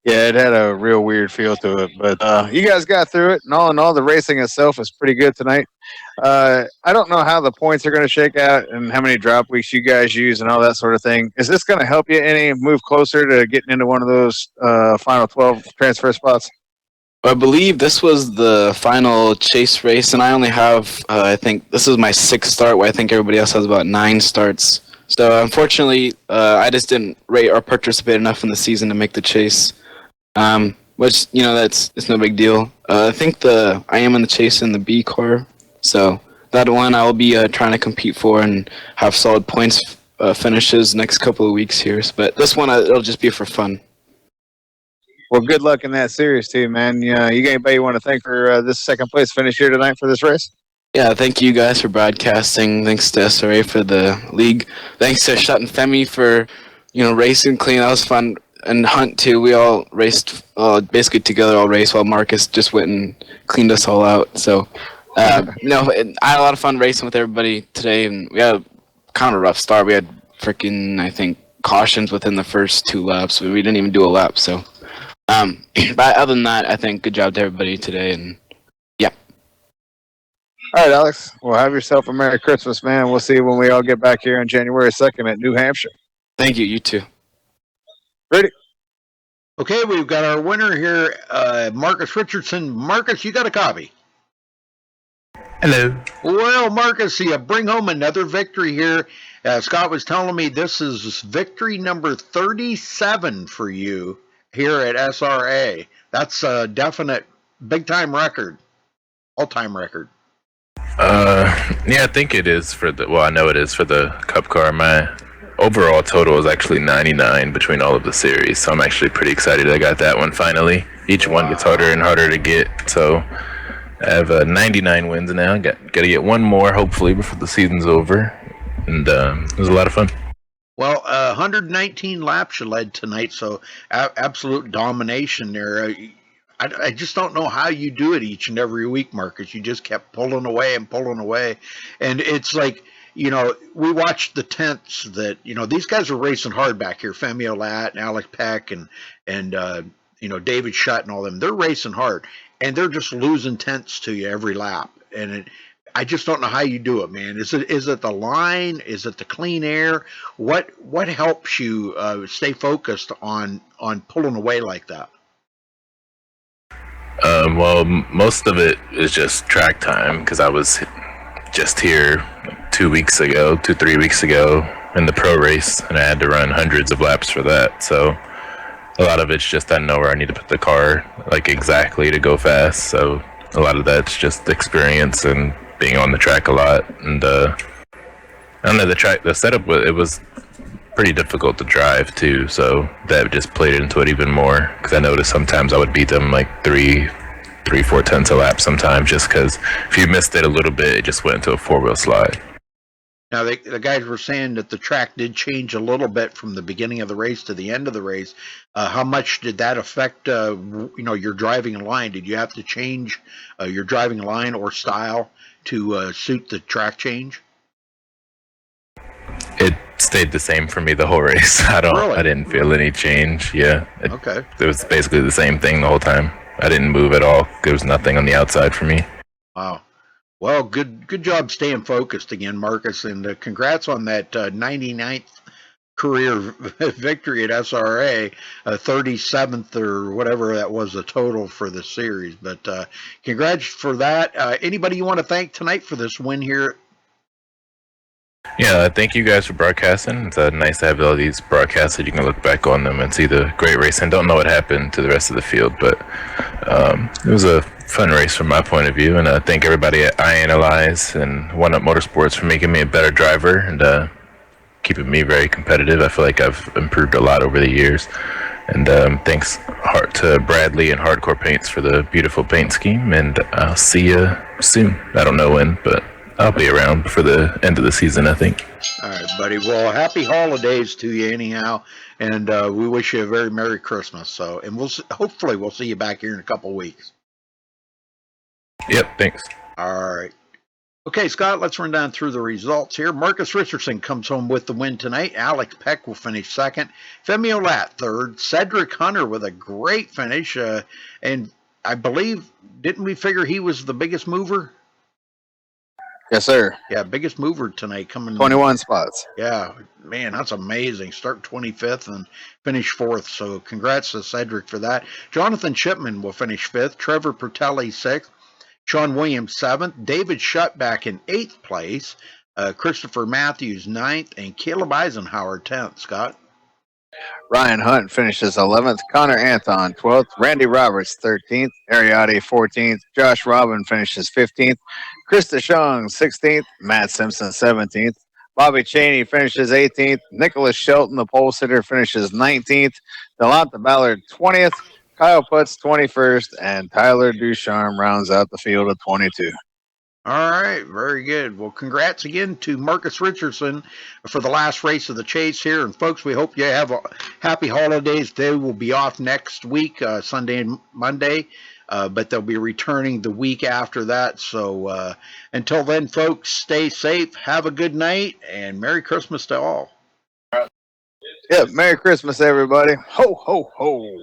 Yeah, it had a real weird feel to it, but you guys got through it, and all in all, the racing itself was pretty good tonight. I don't know how the points are going to shake out and how many drop weeks you guys use and all that sort of thing. Is this going to help you any move closer to getting into one of those final 12 transfer spots? I believe this was the final chase race, and I only have, I think this is my 6th start, where I think everybody else has about 9 starts. So unfortunately, I just didn't rate or participate enough in the season to make the chase. Which, it's no big deal. I think I am in the chase in the B car, so that one I will be trying to compete for and have solid points finishes next couple of weeks here. But this one, it'll just be for fun. Well, good luck in that series too, man. You got anybody you want to thank for this second place finish here tonight for this race? Yeah, thank you guys for broadcasting. Thanks to SRA for the league. Thanks to Shut and Femi for, racing clean. That was fun. And Hunt too. We all raced basically together all race while Marcus just went and cleaned us all out. So, I had a lot of fun racing with everybody today, and we had kind of a rough start. We had freaking, I think, cautions within the first 2 laps. We didn't even do a lap. So, but other than that, I think good job to everybody today, and yeah. All right, Alex. Well, have yourself a Merry Christmas, man. We'll see you when we all get back here on January 2nd at New Hampshire. Thank you. You too. Ready? Okay, we've got our winner here, Marcus Richardson. Marcus, you got a copy? Hello. Well, Marcus, you bring home another victory here. Scott was telling me this is victory number 37 for you here at SRA. That's a definite big-time record, all-time record. Yeah, I think it is I know it is for the Cup car. My overall total is actually 99 between all of the series, so I'm actually pretty excited I got that one finally. Each one gets harder and harder to get, so I have 99 wins now. Got to get one more, hopefully, before the season's over, and it was a lot of fun. Well, 119 laps you led tonight, so absolute domination there. I just don't know how you do it each and every week, Marcus. You just kept pulling away. And it's like, we watched the tents that, these guys are racing hard back here. Femi Olat and Alex Peck and David Shutt and all them. They're racing hard, and they're just losing tenths to you every lap. And I just don't know how you do it, man. Is it the line? Is it the clean air? What helps you stay focused on pulling away like that? Well, most of it is just track time, because I was just here 3 weeks ago in the pro race, and I had to run hundreds of laps for that. So a lot of it's just I know where I need to put the car exactly to go fast. So a lot of that's just experience and being on the track a lot. And I don't know, the setup, it was pretty difficult to drive too, so that just played into it even more, because I noticed sometimes I would beat them 3-4 tenths a lap sometimes, just because if you missed it a little bit, it just went into a 4-wheel slide. Now, the guys were saying that the track did change a little bit from the beginning of the race to the end of the race. How much did that affect your driving line? Did you have to change your driving line or style to suit the track change? It stayed the same for me the whole race. I didn't feel any change. Yeah. Okay. It was basically the same thing the whole time. I didn't move at all. There was nothing on the outside for me. Wow. Well, good job staying focused again, Marcus, and congrats on that 99th career victory at SRA, 37th or whatever that was the total for the series. But congrats for that. Anybody you want to thank tonight for this win here? Yeah, thank you guys for broadcasting. It's nice to have all these broadcasts that you can look back on them and see the great race. And don't know what happened to the rest of the field, but it was a fun race from my point of view. And thank everybody at iAnalyze and One Up Motorsports for making me a better driver and keeping me very competitive. I feel like I've improved a lot over the years. And thanks to Bradley and Hardcore Paints for the beautiful paint scheme. And I'll see you soon. I don't know when, but I'll be around for the end of the season, I think. All right, buddy. Well, happy holidays to you anyhow, and we wish you a very Merry Christmas. So, and hopefully we'll see you back here in a couple of weeks. Yep, thanks. All right. Okay, Scott, let's run down through the results here. Marcus Richardson comes home with the win tonight. Alex Peck will finish second. Femi Olat third. Cedric Hunter with a great finish. And I believe, didn't we figure he was the biggest mover? Yes, sir. Yeah, biggest mover tonight coming. 21 spots. Yeah, man, that's amazing. Start 25th and finish 4th. So congrats to Cedric for that. Jonathan Shipman will finish 5th. Trevor Pertelli 6th. Sean Williams 7th. David Shutt back in 8th place. Christopher Matthews 9th. And Caleb Eisenhower 10th. Scott? Ryan Hunt finishes 11th. Connor Anthon 12th. Randy Roberts 13th. Ariade 14th. Josh Robin finishes 15th. Krista Shong 16th. Matt Simpson 17th. Bobby Cheney finishes 18th. Nicholas Shelton, the pole sitter, finishes 19th. Delonta Ballard 20th. Kyle Putz 21st, and Tyler Ducharme rounds out the field of 22. All right, very good. Well, congrats again to Marcus Richardson for the last race of the chase here. And folks, we hope you have a happy holidays. They will be off next week, Sunday and Monday, but they'll be returning the week after that. So until then, folks, stay safe, have a good night, and Merry Christmas to all. Yep, Merry Christmas, everybody. Ho, ho, ho.